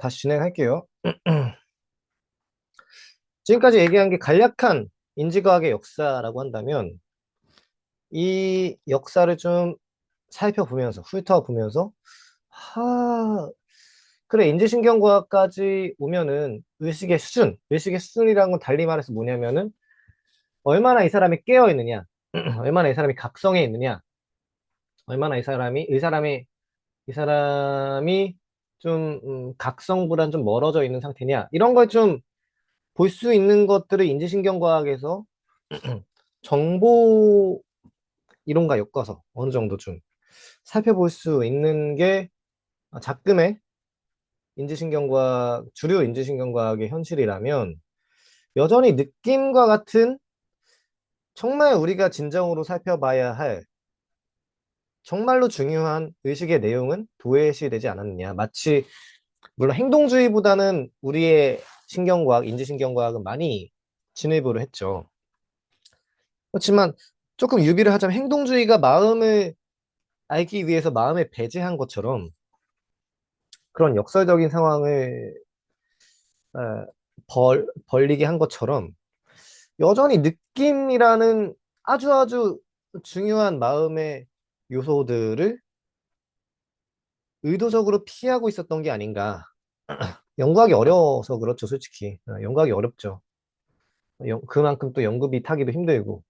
다시 진행할게요. 지금까지 얘기한 게 간략한 인지과학의 역사라고 한다면, 이 역사를 좀 살펴보면서, 훑어보면서, 그래, 인지신경과학까지 오면은 의식의 수준이라는 건 달리 말해서 뭐냐면은, 얼마나 이 사람이 깨어있느냐, 얼마나 이 사람이 각성해 있느냐, 얼마나 이 사람이 좀, 각성보다는 좀 멀어져 있는 상태냐, 이런 걸 좀 볼 수 있는 것들을 인지신경과학에서 정보 이론과 엮어서 어느 정도 좀 살펴볼 수 있는 게 작금의 주류 인지신경과학의 현실이라면, 여전히 느낌과 같은 정말 우리가 진정으로 살펴봐야 할 정말로 중요한 의식의 내용은 도외시되지 않았느냐. 마치 물론 행동주의보다는 우리의 인지신경과학은 많이 진일보를 했죠. 그렇지만 조금 유비를 하자면, 행동주의가 마음을 알기 위해서 마음에 배제한 것처럼, 그런 역설적인 상황을 벌리게 한 것처럼, 여전히 느낌이라는 아주 아주 중요한 마음의 요소들을 의도적으로 피하고 있었던 게 아닌가. 연구하기 어려워서 그렇죠, 솔직히. 연구하기 어렵죠. 그만큼 또 연구비 타기도 힘들고,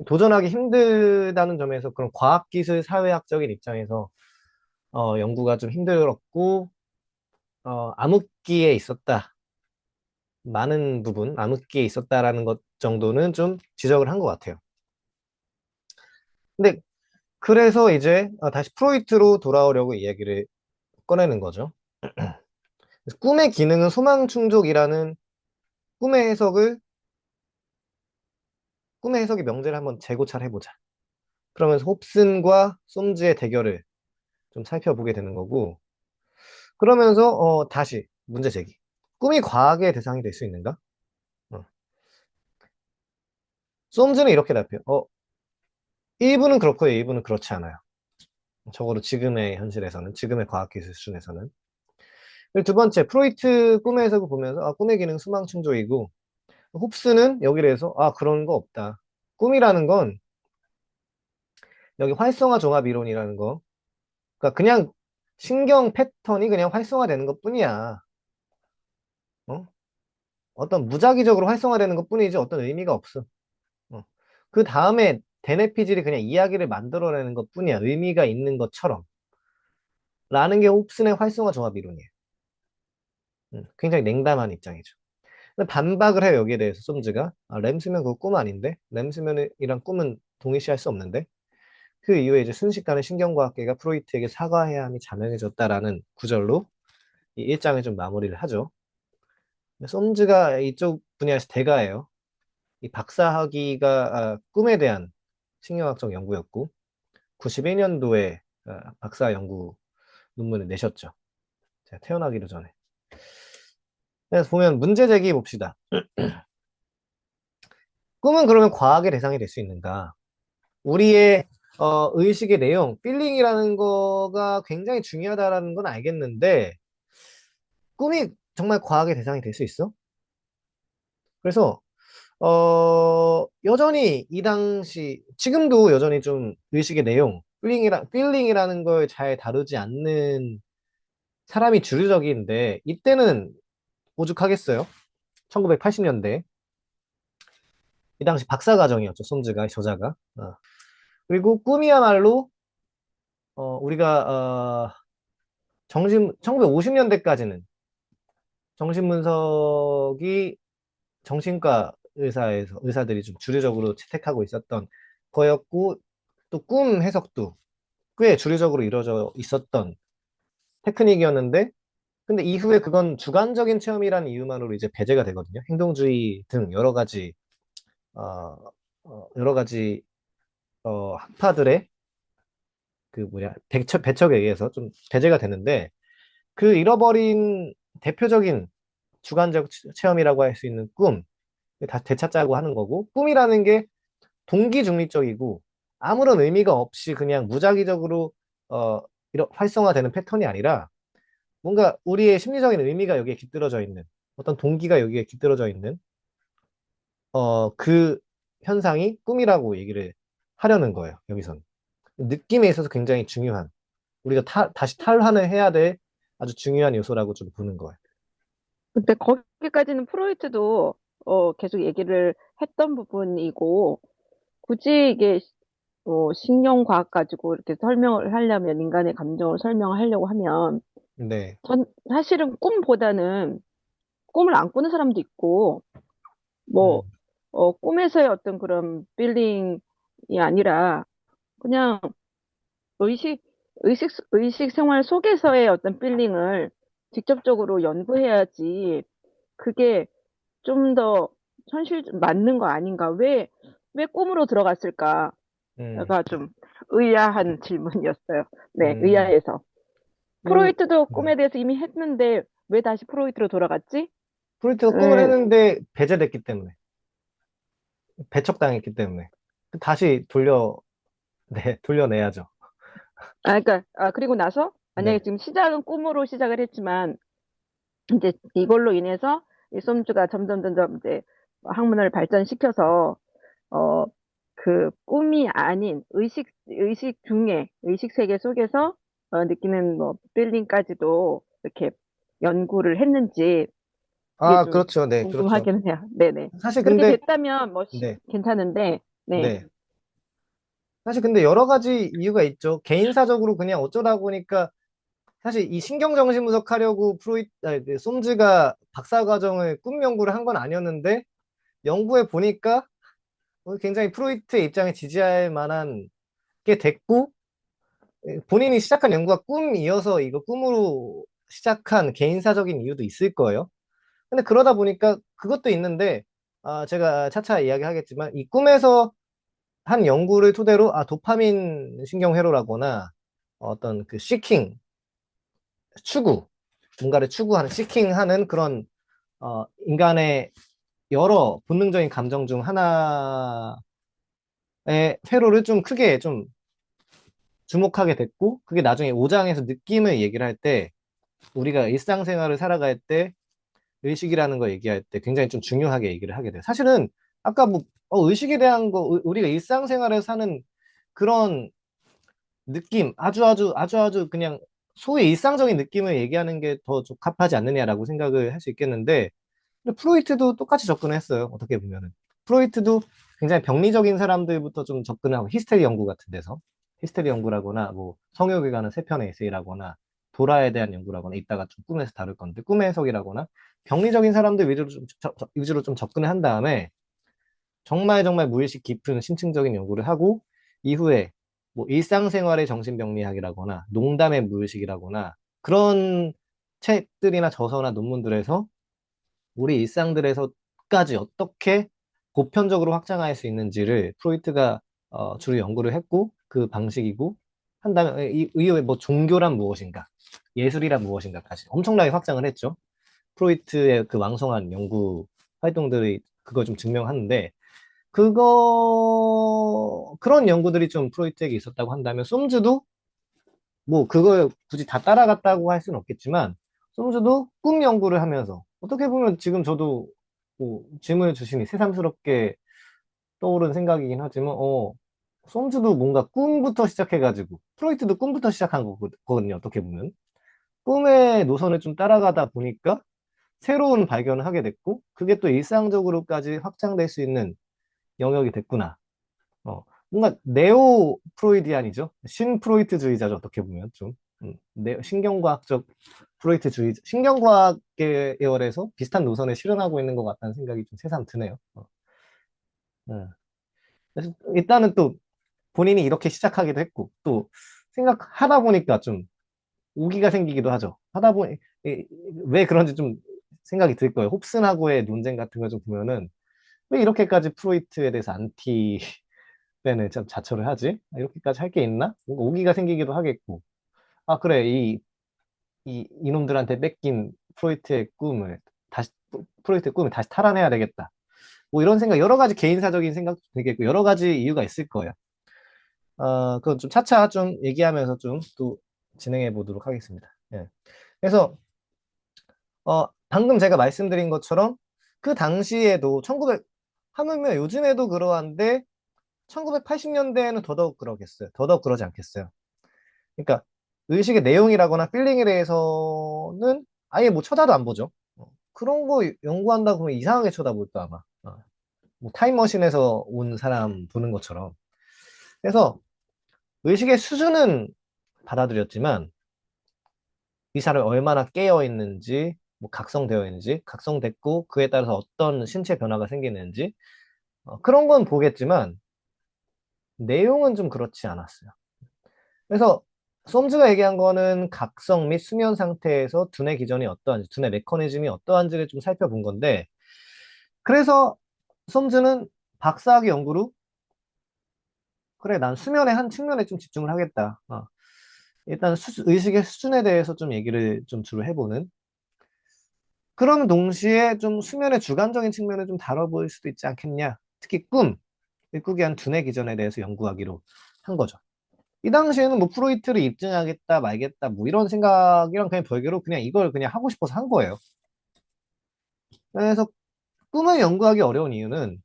도전하기 힘들다는 점에서 그런 과학기술 사회학적인 입장에서 연구가 좀 힘들었고, 암흑기에 있었다. 많은 부분 암흑기에 있었다라는 것 정도는 좀 지적을 한 것 같아요. 근데 그래서 이제 다시 프로이트로 돌아오려고 이야기를 꺼내는 거죠. 그래서 꿈의 기능은 소망 충족이라는 꿈의 해석을 꿈의 해석의 명제를 한번 재고찰해 보자. 그러면서 홉슨과 솜즈의 대결을 좀 살펴보게 되는 거고, 그러면서 다시 문제 제기. 꿈이 과학의 대상이 될 수 있는가? 어. 솜즈는 이렇게 답해요. 일부는 그렇고 일부는 그렇지 않아요. 적어도 지금의 현실에서는, 지금의 과학기술 수준에서는. 그리고 두 번째, 프로이트 꿈의 해석을 보면서 꿈의 기능 수망 충족이고, 홉스는 여기에 대해서 그런 거 없다. 꿈이라는 건 여기 활성화 종합 이론이라는 거. 그러니까 그냥 신경 패턴이 그냥 활성화되는 것뿐이야. 어? 어떤 무작위적으로 활성화되는 것뿐이지 어떤 의미가 없어. 어. 그 다음에 대뇌피질이 그냥 이야기를 만들어내는 것뿐이야. 의미가 있는 것처럼. 라는 게 홉슨의 활성화 종합 이론이에요. 굉장히 냉담한 입장이죠. 근데 반박을 해요, 여기에 대해서 솜즈가. 램수면 그거 꿈 아닌데? 램수면이랑 꿈은 동일시할 수 없는데? 그 이후에 이제 순식간에 신경과학계가 프로이트에게 사과해야 함이 자명해졌다라는 구절로 이 일장을 좀 마무리를 하죠. 솜즈가 이쪽 분야에서 대가예요. 이 박사학위가 꿈에 대한 신경학적 연구였고, 91년도에 박사 연구 논문을 내셨죠. 제가 태어나기도 전에. 그래서 보면 문제 제기 봅시다. 꿈은 그러면 과학의 대상이 될 수 있는가? 우리의 의식의 내용, 필링이라는 거가 굉장히 중요하다라는 건 알겠는데, 꿈이 정말 과학의 대상이 될 수 있어? 그래서 여전히 이 당시, 지금도 여전히 좀 의식의 내용, 필링이라는 걸 잘 다루지 않는 사람이 주류적인데, 이때는 오죽하겠어요? 1980년대. 이 당시 박사과정이었죠, 솜즈가, 저자가. 그리고 꿈이야말로, 우리가, 1950년대까지는 정신분석이 정신과 의사들이 좀 주류적으로 채택하고 있었던 거였고, 또 꿈 해석도 꽤 주류적으로 이루어져 있었던 테크닉이었는데, 근데 이후에 그건 주관적인 체험이라는 이유만으로 이제 배제가 되거든요. 행동주의 등 어, 여러 가지, 학파들의 배척에 의해서 좀 배제가 되는데, 그 잃어버린 대표적인 주관적 체험이라고 할 수 있는 꿈, 다 되찾자고 하는 거고, 꿈이라는 게 동기 중립적이고 아무런 의미가 없이 그냥 무작위적으로 어, 활성화되는 패턴이 아니라 뭔가 우리의 심리적인 의미가 여기에 깃들어져 있는, 어떤 동기가 여기에 깃들어져 있는, 그 현상이 꿈이라고 얘기를 하려는 거예요, 여기서는. 느낌에 있어서 굉장히 중요한, 우리가 다시 탈환을 해야 될 아주 중요한 요소라고 좀 보는 거예요. 근데 거기까지는 프로이트도 계속 얘기를 했던 부분이고, 굳이 이게 신경과학 가지고 이렇게 설명을 하려면, 인간의 감정을 설명하려고 하면, 네, 전 사실은 꿈보다는 꿈을 안 꾸는 사람도 있고, 뭐, 음, 꿈에서의 어떤 그런 필링이 아니라, 그냥 의식, 의식 생활 속에서의 어떤 필링을 직접적으로 연구해야지, 그게 좀 더 현실 맞는 거 아닌가? 왜 꿈으로 들어갔을까? 음, 가 좀 의아한 질문이었어요. 네, 음, 의아해서. 그, 프로이트도 네. 꿈에 대해서 이미 했는데 왜 다시 프로이트로 돌아갔지? 프로이트가 꿈을 음, 했는데 배제됐기 때문에, 배척당했기 때문에, 다시 네, 돌려내야죠. 그러니까, 그리고 나서, 만약에 네. 지금 시작은 꿈으로 시작을 했지만, 이제 이걸로 인해서 이 솜주가 점점 이제 학문을 발전시켜서, 어, 그 꿈이 아닌 의식 중에, 의식 세계 속에서 느끼는 뭐, 필링까지도 이렇게 연구를 했는지, 그게 아, 좀 그렇죠. 네, 그렇죠. 궁금하기는 해요. 네네. 사실 그렇게 근데, 됐다면 뭐, 네, 괜찮은데, 네. 네. 사실 근데 여러 가지 이유가 있죠. 개인사적으로 그냥 어쩌다 보니까 사실 이 신경정신분석 하려고 솜즈가 박사과정을 꿈 연구를 한 건 아니었는데 연구해 보니까 굉장히 프로이트의 입장에 지지할 만한 게 됐고 본인이 시작한 연구가 꿈이어서 이거 꿈으로 시작한 개인사적인 이유도 있을 거예요. 근데 그러다 보니까 그것도 있는데 제가 차차 이야기하겠지만 이 꿈에서 한 연구를 토대로 도파민 신경회로라거나 어떤 그 시킹 추구 뭔가를 추구하는 시킹하는 그런 인간의 여러 본능적인 감정 중 하나의 회로를 좀 크게 좀 주목하게 됐고 그게 나중에 5장에서 느낌을 얘기를 할 때 우리가 일상생활을 살아갈 때 의식이라는 거 얘기할 때 굉장히 좀 중요하게 얘기를 하게 돼요. 사실은 아까 뭐 의식에 대한 거 우리가 일상생활을 사는 그런 느낌 아주 그냥 소위 일상적인 느낌을 얘기하는 게 더 적합하지 않느냐라고 생각을 할 수 있겠는데 근데 프로이트도 똑같이 접근을 했어요. 어떻게 보면은. 프로이트도 굉장히 병리적인 사람들부터 좀 접근을 하고 히스테리 연구 같은 데서 히스테리 연구라거나 뭐 성욕에 관한 세 편의 에세이라거나 도라에 대한 연구라거나 이따가 좀 꿈에서 다룰 건데 꿈의 해석이라거나 병리적인 사람들 위주로 좀 접근을 한 다음에 정말 무의식 깊은 심층적인 연구를 하고 이후에 뭐 일상생활의 정신병리학이라거나 농담의 무의식이라거나 그런 책들이나 저서나 논문들에서 우리 일상들에서까지 어떻게 보편적으로 확장할 수 있는지를 프로이트가 주로 연구를 했고 그 방식이고 한 다음에 이후에 뭐 종교란 무엇인가 예술이란 무엇인가 다시 엄청나게 확장을 했죠. 프로이트의 그 왕성한 연구 활동들이 그걸 좀 증명하는데 그런 연구들이 좀 프로이트에게 있었다고 한다면 솜즈도 뭐 그걸 굳이 다 따라갔다고 할 수는 없겠지만 솜즈도 꿈 연구를 하면서 어떻게 보면 지금 저도 뭐 질문을 주시니 새삼스럽게 떠오른 생각이긴 하지만 솜즈도 뭔가 꿈부터 시작해가지고 프로이트도 꿈부터 시작한 거거든요. 어떻게 보면 꿈의 노선을 좀 따라가다 보니까 새로운 발견을 하게 됐고 그게 또 일상적으로까지 확장될 수 있는 영역이 됐구나. 뭔가 네오 프로이디안이죠. 신 프로이트주의자죠. 어떻게 보면 좀 신경과학적 프로이트주의, 신경과학 계열에서 비슷한 노선을 실현하고 있는 것 같다는 생각이 좀 새삼 드네요. 네. 그래서 일단은 또 본인이 이렇게 시작하기도 했고 또 생각하다 보니까 좀 오기가 생기기도 하죠. 하다 보니 왜 그런지 좀 생각이 들 거예요. 홉슨하고의 논쟁 같은 거 좀 보면은 왜 이렇게까지 프로이트에 대해서 안티 때는 참 자처를 하지? 이렇게까지 할 게 있나? 뭔가 오기가 생기기도 하겠고. 그래. 이놈들한테 뺏긴 프로이트의 꿈을 다시 탈환해야 되겠다. 뭐 이런 생각, 여러 가지 개인사적인 생각도 되겠고, 여러 가지 이유가 있을 거예요. 그건 좀 차차 좀 얘기하면서 좀 또 진행해 보도록 하겠습니다. 예. 그래서 방금 제가 말씀드린 것처럼 그 당시에도 1900 하물며 요즘에도 그러한데 1980년대에는 더더욱 그러겠어요. 더더욱 그러지 않겠어요. 그러니까 의식의 내용이라거나 필링에 대해서는 아예 뭐 쳐다도 안 보죠. 그런 거 연구한다 그러면 이상하게 쳐다볼 거 아마. 뭐 타임머신에서 온 사람 보는 것처럼. 그래서 의식의 수준은 받아들였지만 이 사람이 얼마나 깨어 있는지, 뭐 각성되어 있는지, 각성됐고 그에 따라서 어떤 신체 변화가 생기는지 그런 건 보겠지만 내용은 좀 그렇지 않았어요. 그래서 솜즈가 얘기한 거는 각성 및 수면 상태에서 두뇌 기전이 어떠한지, 두뇌 메커니즘이 어떠한지를 좀 살펴본 건데, 그래서 솜즈는 박사학위 연구로, 그래, 난 수면의 한 측면에 좀 집중을 하겠다. 일단 의식의 수준에 대해서 좀 얘기를 좀 주로 해보는. 그럼 동시에 좀 수면의 주관적인 측면을 좀 다뤄볼 수도 있지 않겠냐. 특히 꿈이 한 두뇌 기전에 대해서 연구하기로 한 거죠. 이 당시에는 뭐 프로이트를 입증하겠다 말겠다 뭐 이런 생각이랑 그냥 별개로 그냥 이걸 그냥 하고 싶어서 한 거예요. 그래서 꿈을 연구하기 어려운 이유는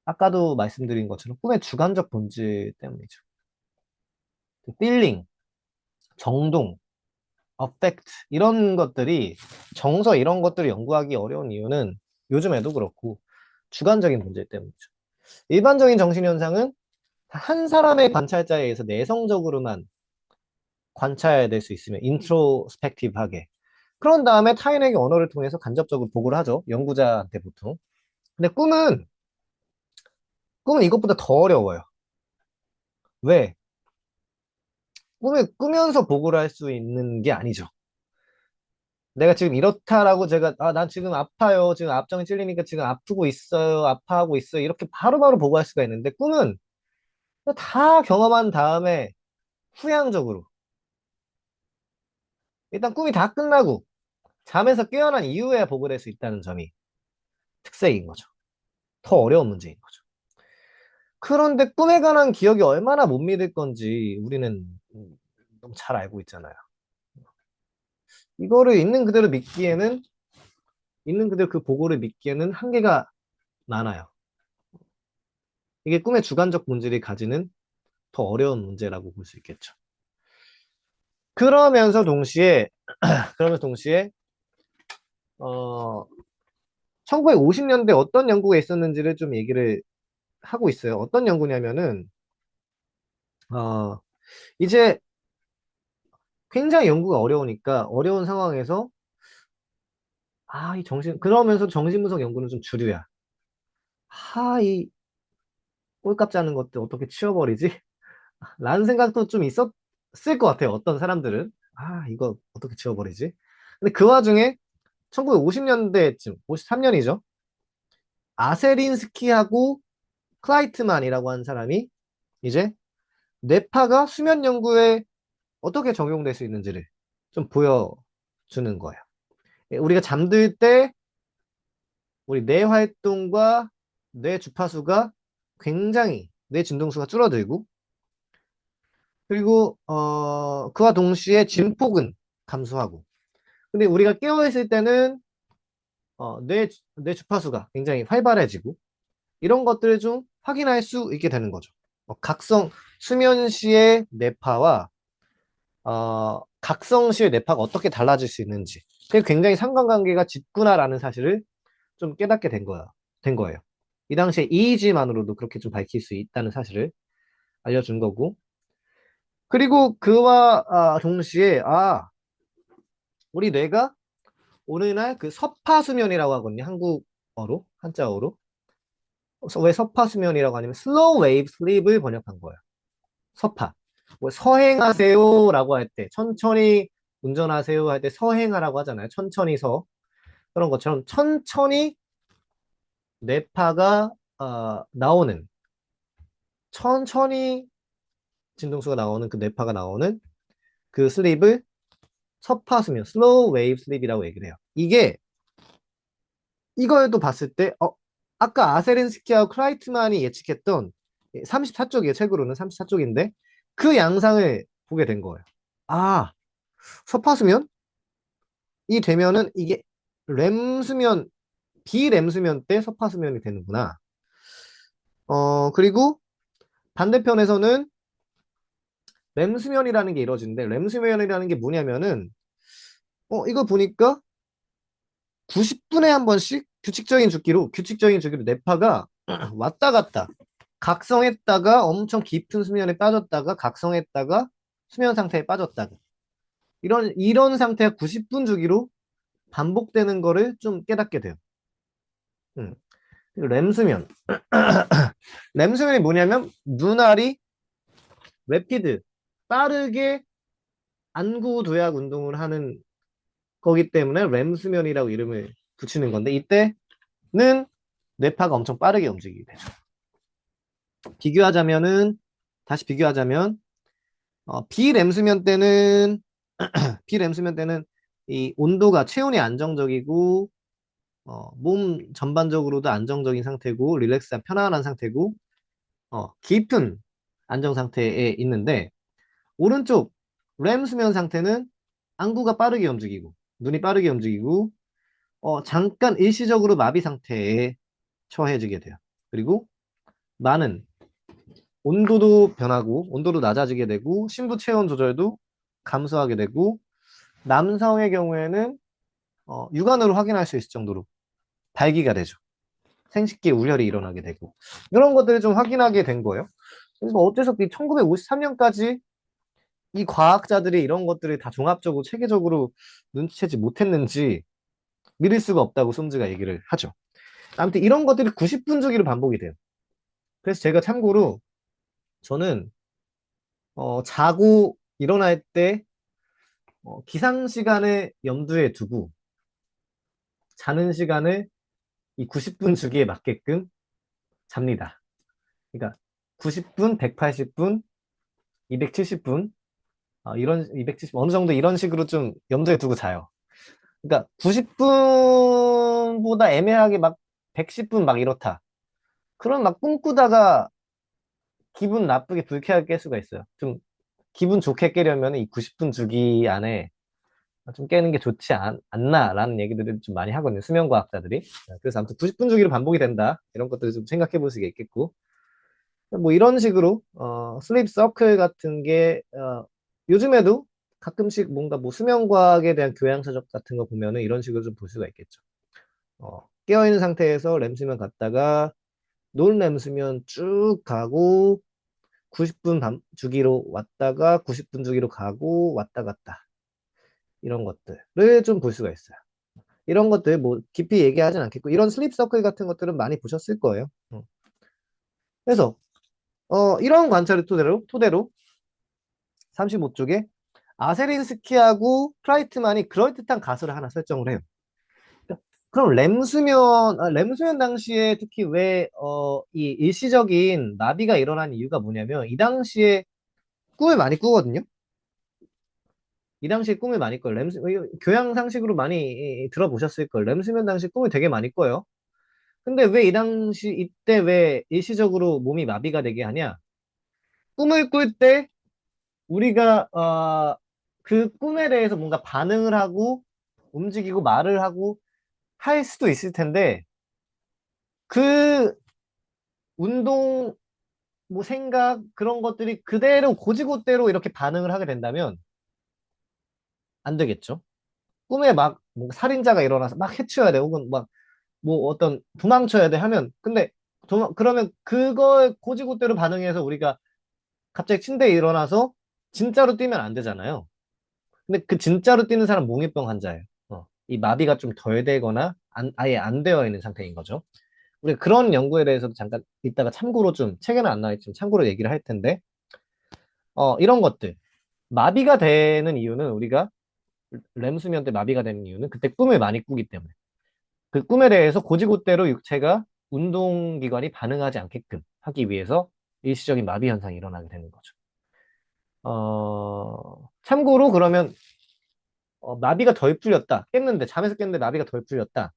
아까도 말씀드린 것처럼 꿈의 주관적 본질 때문이죠. 필링, 정동, 어펙트 이런 것들이 정서 이런 것들을 연구하기 어려운 이유는 요즘에도 그렇고 주관적인 본질 때문이죠. 일반적인 정신현상은 한 사람의 관찰자에 의해서 내성적으로만 관찰될 수 있으면 인트로스펙티브하게 그런 다음에 타인에게 언어를 통해서 간접적으로 보고를 하죠. 연구자한테 보통. 근데 꿈은 이것보다 더 어려워요. 왜? 꿈을 꾸면서 보고를 할 수 있는 게 아니죠. 내가 지금 이렇다라고 제가, 난 지금 아파요. 지금 앞정이 찔리니까 지금 아프고 있어요. 아파하고 있어요. 이렇게 바로바로 보고할 수가 있는데 꿈은 다 경험한 다음에 후양적으로. 일단 꿈이 다 끝나고 잠에서 깨어난 이후에 보고를 할 수 있다는 점이 특색인 거죠. 더 어려운 문제인 거죠. 그런데 꿈에 관한 기억이 얼마나 못 믿을 건지 우리는 너무 잘 알고 있잖아요. 이거를 있는 그대로 그 보고를 믿기에는 한계가 많아요. 이게 꿈의 주관적 본질이 가지는 더 어려운 문제라고 볼 수 있겠죠. 그러면서 동시에, 그러면서 동시에, 어, 1950년대 어떤 연구가 있었는지를 좀 얘기를 하고 있어요. 어떤 연구냐면은, 어, 이제 굉장히 연구가 어려우니까, 어려운 상황에서 그러면서 정신분석 연구는 좀 주류야. 이 꼴값지 않은 것들 어떻게 치워버리지? 라는 생각도 좀 있었을 것 같아요. 어떤 사람들은. 이거 어떻게 치워버리지? 근데 그 와중에 1950년대쯤, 53년이죠. 아세린스키하고 클라이트만이라고 하는 사람이 이제 뇌파가 수면 연구에 어떻게 적용될 수 있는지를 좀 보여주는 거예요. 우리가 잠들 때 우리 뇌 활동과 뇌 주파수가 굉장히 뇌 진동수가 줄어들고 그리고 그와 동시에 진폭은 감소하고 근데 우리가 깨어있을 때는 뇌 주파수가 굉장히 활발해지고 이런 것들을 좀 확인할 수 있게 되는 거죠. 수면 시의 뇌파와 각성 시의 뇌파가 어떻게 달라질 수 있는지 그게 굉장히 상관관계가 짙구나라는 사실을 좀 깨닫게 된 거예요. 이 당시에 EEG만으로도 그렇게 좀 밝힐 수 있다는 사실을 알려준 거고. 그리고 그와 동시에, 우리 뇌가 오늘날 그 서파수면이라고 하거든요. 한국어로, 한자어로. 왜 서파수면이라고 하냐면 슬로우 웨이브 슬립을 번역한 거예요. 서파. 뭐 서행하세요라고 할 때, 천천히 운전하세요 할 때 서행하라고 하잖아요. 천천히 그런 것처럼 천천히 뇌파가 나오는 천천히 진동수가 나오는 그 뇌파가 나오는 그 슬립을 서파수면, 슬로우 웨이브 슬립이라고 얘기를 해요. 이거에도 봤을 때, 아까 아세린스키하고 크라이트만이 예측했던 34쪽이에요. 책으로는 34쪽인데 그 양상을 보게 된 거예요. 아, 서파수면? 되면은 이게 렘수면, 비렘수면 때 서파수면이 되는구나. 그리고 반대편에서는 렘수면이라는 게 이루어지는데, 렘수면이라는 게 뭐냐면은, 이거 보니까 90분에 한 번씩 규칙적인 주기로 뇌파가 왔다 갔다, 각성했다가 엄청 깊은 수면에 빠졌다가, 각성했다가 수면 상태에 빠졌다가, 이런 상태가 90분 주기로 반복되는 거를 좀 깨닫게 돼요. 음. 그리고 렘수면. 렘수면이 뭐냐면, 눈알이 래피드, 빠르게 안구도약 운동을 하는 거기 때문에 렘수면이라고 이름을 붙이는 건데, 이때는 뇌파가 엄청 빠르게 움직이게 되죠. 비교하자면은, 다시 비교하자면, 비렘수면 때는, 비렘수면 때는 이 온도가, 체온이 안정적이고, 몸 전반적으로도 안정적인 상태고, 릴렉스한 편안한 상태고, 깊은 안정 상태에 있는데, 오른쪽 렘 수면 상태는 안구가 빠르게 움직이고, 눈이 빠르게 움직이고, 잠깐 일시적으로 마비 상태에 처해지게 돼요. 그리고 많은 온도도 변하고, 온도도 낮아지게 되고, 심부 체온 조절도 감소하게 되고, 남성의 경우에는 육안으로 확인할 수 있을 정도로 발기가 되죠. 생식기 우열이 일어나게 되고, 이런 것들을 좀 확인하게 된 거예요. 그래서 어째서 1953년까지 이 과학자들이 이런 것들을 다 종합적으로 체계적으로 눈치채지 못했는지 믿을 수가 없다고 솜즈가 얘기를 하죠. 아무튼 이런 것들이 90분 주기로 반복이 돼요. 그래서 제가 참고로 저는 자고 일어날 때 기상 시간을 염두에 두고 자는 시간을 이 90분 주기에 맞게끔 잡니다. 그러니까 90분, 180분, 270분, 이런 270 어느 정도 이런 식으로 좀 염두에 두고 자요. 그러니까 90분보다 애매하게 막 110분 막 이렇다. 그럼 막 꿈꾸다가 기분 나쁘게 불쾌하게 깰 수가 있어요. 좀 기분 좋게 깨려면 이 90분 주기 안에 좀 깨는 게 좋지 않나라는 얘기들을 좀 많이 하거든요. 수면과학자들이. 그래서 아무튼 90분 주기로 반복이 된다. 이런 것들을 좀 생각해 볼 수가 있겠고. 뭐 이런 식으로, 슬립 서클 같은 게, 요즘에도 가끔씩 뭔가 뭐 수면과학에 대한 교양서적 같은 거 보면은 이런 식으로 좀 볼 수가 있겠죠. 깨어있는 상태에서 렘수면 갔다가 논렘수면 쭉 가고 90분 주기로 왔다가 90분 주기로 가고 왔다 갔다 이런 것들을 좀 볼 수가 있어요. 이런 것들 뭐 깊이 얘기하진 않겠고 이런 슬립 서클 같은 것들은 많이 보셨을 거예요. 그래서 이런 관찰을 토대로 35쪽에 아세린스키하고 프라이트만이 그럴듯한 가설을 하나 설정을 해요. 그럼 렘수면 당시에 특히 왜, 이 일시적인 나비가 일어난 이유가 뭐냐면, 이 당시에 꿈을 많이 꾸거든요? 이 당시에 꿈을 많이 꿔요. 교양 상식으로 많이 들어보셨을 걸. 렘수면 당시 꿈을 되게 많이 꿔요. 근데 왜 이때 왜 일시적으로 몸이 마비가 되게 하냐? 꿈을 꿀 때 우리가, 그 꿈에 대해서 뭔가 반응을 하고, 움직이고 말을 하고 할 수도 있을 텐데, 그 운동, 뭐 생각, 그런 것들이 그대로 고지고대로 이렇게 반응을 하게 된다면 안 되겠죠. 꿈에 막 뭔가 살인자가 일어나서 막 해치워야 돼. 혹은 막 뭐 어떤 도망쳐야 돼 하면 근데 그러면 그걸 고지고대로 반응해서 우리가 갑자기 침대에 일어나서 진짜로 뛰면 안 되잖아요. 근데 그 진짜로 뛰는 사람 몽유병 환자예요. 이 마비가 좀 덜 되거나 아예 안 되어 있는 상태인 거죠. 우리 그런 연구에 대해서도 잠깐 이따가 참고로 좀 책에는 안 나와 있지만 참고로 얘기를 할 텐데 이런 것들 마비가 되는 이유는 우리가 렘 수면 때 마비가 되는 이유는 그때 꿈을 많이 꾸기 때문에 그 꿈에 대해서 고지고대로 육체가 운동기관이 반응하지 않게끔 하기 위해서 일시적인 마비 현상이 일어나게 되는 거죠. 참고로 그러면 마비가 덜 풀렸다. 잠에서 깼는데 마비가 덜 풀렸다.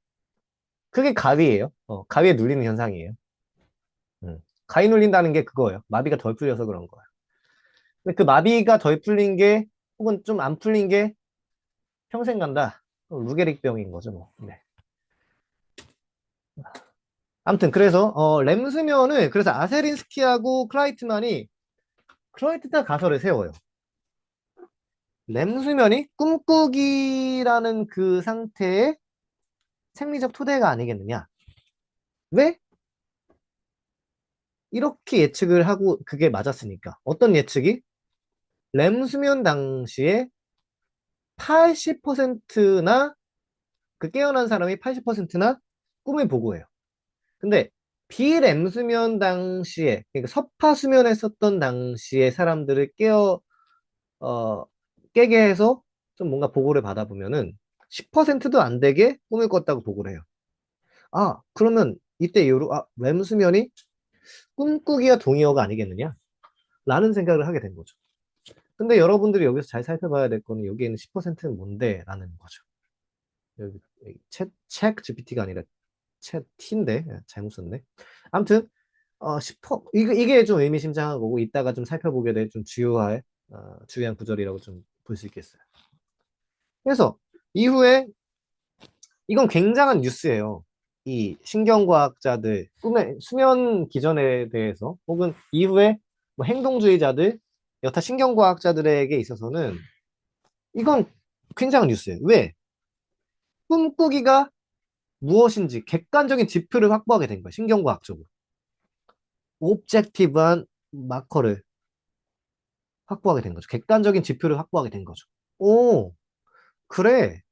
그게 가위예요. 가위에 눌리는 현상이에요. 가위 눌린다는 게 그거예요. 마비가 덜 풀려서 그런 거예요. 근데 그 마비가 덜 풀린 게 혹은 좀 안 풀린 게 평생 간다. 루게릭병인 거죠, 뭐. 네. 아무튼 그래서 램스면을 그래서 아세린스키하고 크라이트만이 그럴듯한 가설을 세워요. 램수면이 꿈꾸기라는 그 상태의 생리적 토대가 아니겠느냐. 왜? 이렇게 예측을 하고 그게 맞았으니까. 어떤 예측이? 램수면 당시에 80%나 그 깨어난 사람이 80%나 꿈을 보고 해요. 근데 비램수면 당시에 그러니까 섭하수면에 썼던 당시에 사람들을 어, 깨게 해서 좀 뭔가 보고를 받아보면은 10%도 안 되게 꿈을 꿨다고 보고를 해요. 아, 그러면 이때 이후로 램수면이 꿈꾸기와 동의어가 아니겠느냐? 라는 생각을 하게 된 거죠. 근데 여러분들이 여기서 잘 살펴봐야 될 거는 여기에 있는 10%는 뭔데? 라는 거죠. 여기 챗 GPT가 아니라 챗 T인데 잘못 썼네. 아무튼 10% 이게 좀 의미심장한 거고 이따가 좀 살펴보게 될 좀 주요한 구절이라고 좀 볼 수 있겠어요. 그래서 이후에 이건 굉장한 뉴스예요. 이 신경과학자들, 꿈의 수면 기전에 대해서, 혹은 이후에 뭐 행동주의자들, 여타 신경과학자들에게 있어서는 이건 굉장한 뉴스예요. 왜? 꿈꾸기가 무엇인지 객관적인 지표를 확보하게 된 거예요. 신경과학적으로. 오브젝티브한 마커를 확보하게 된 거죠. 객관적인 지표를 확보하게 된 거죠. 오, 그래.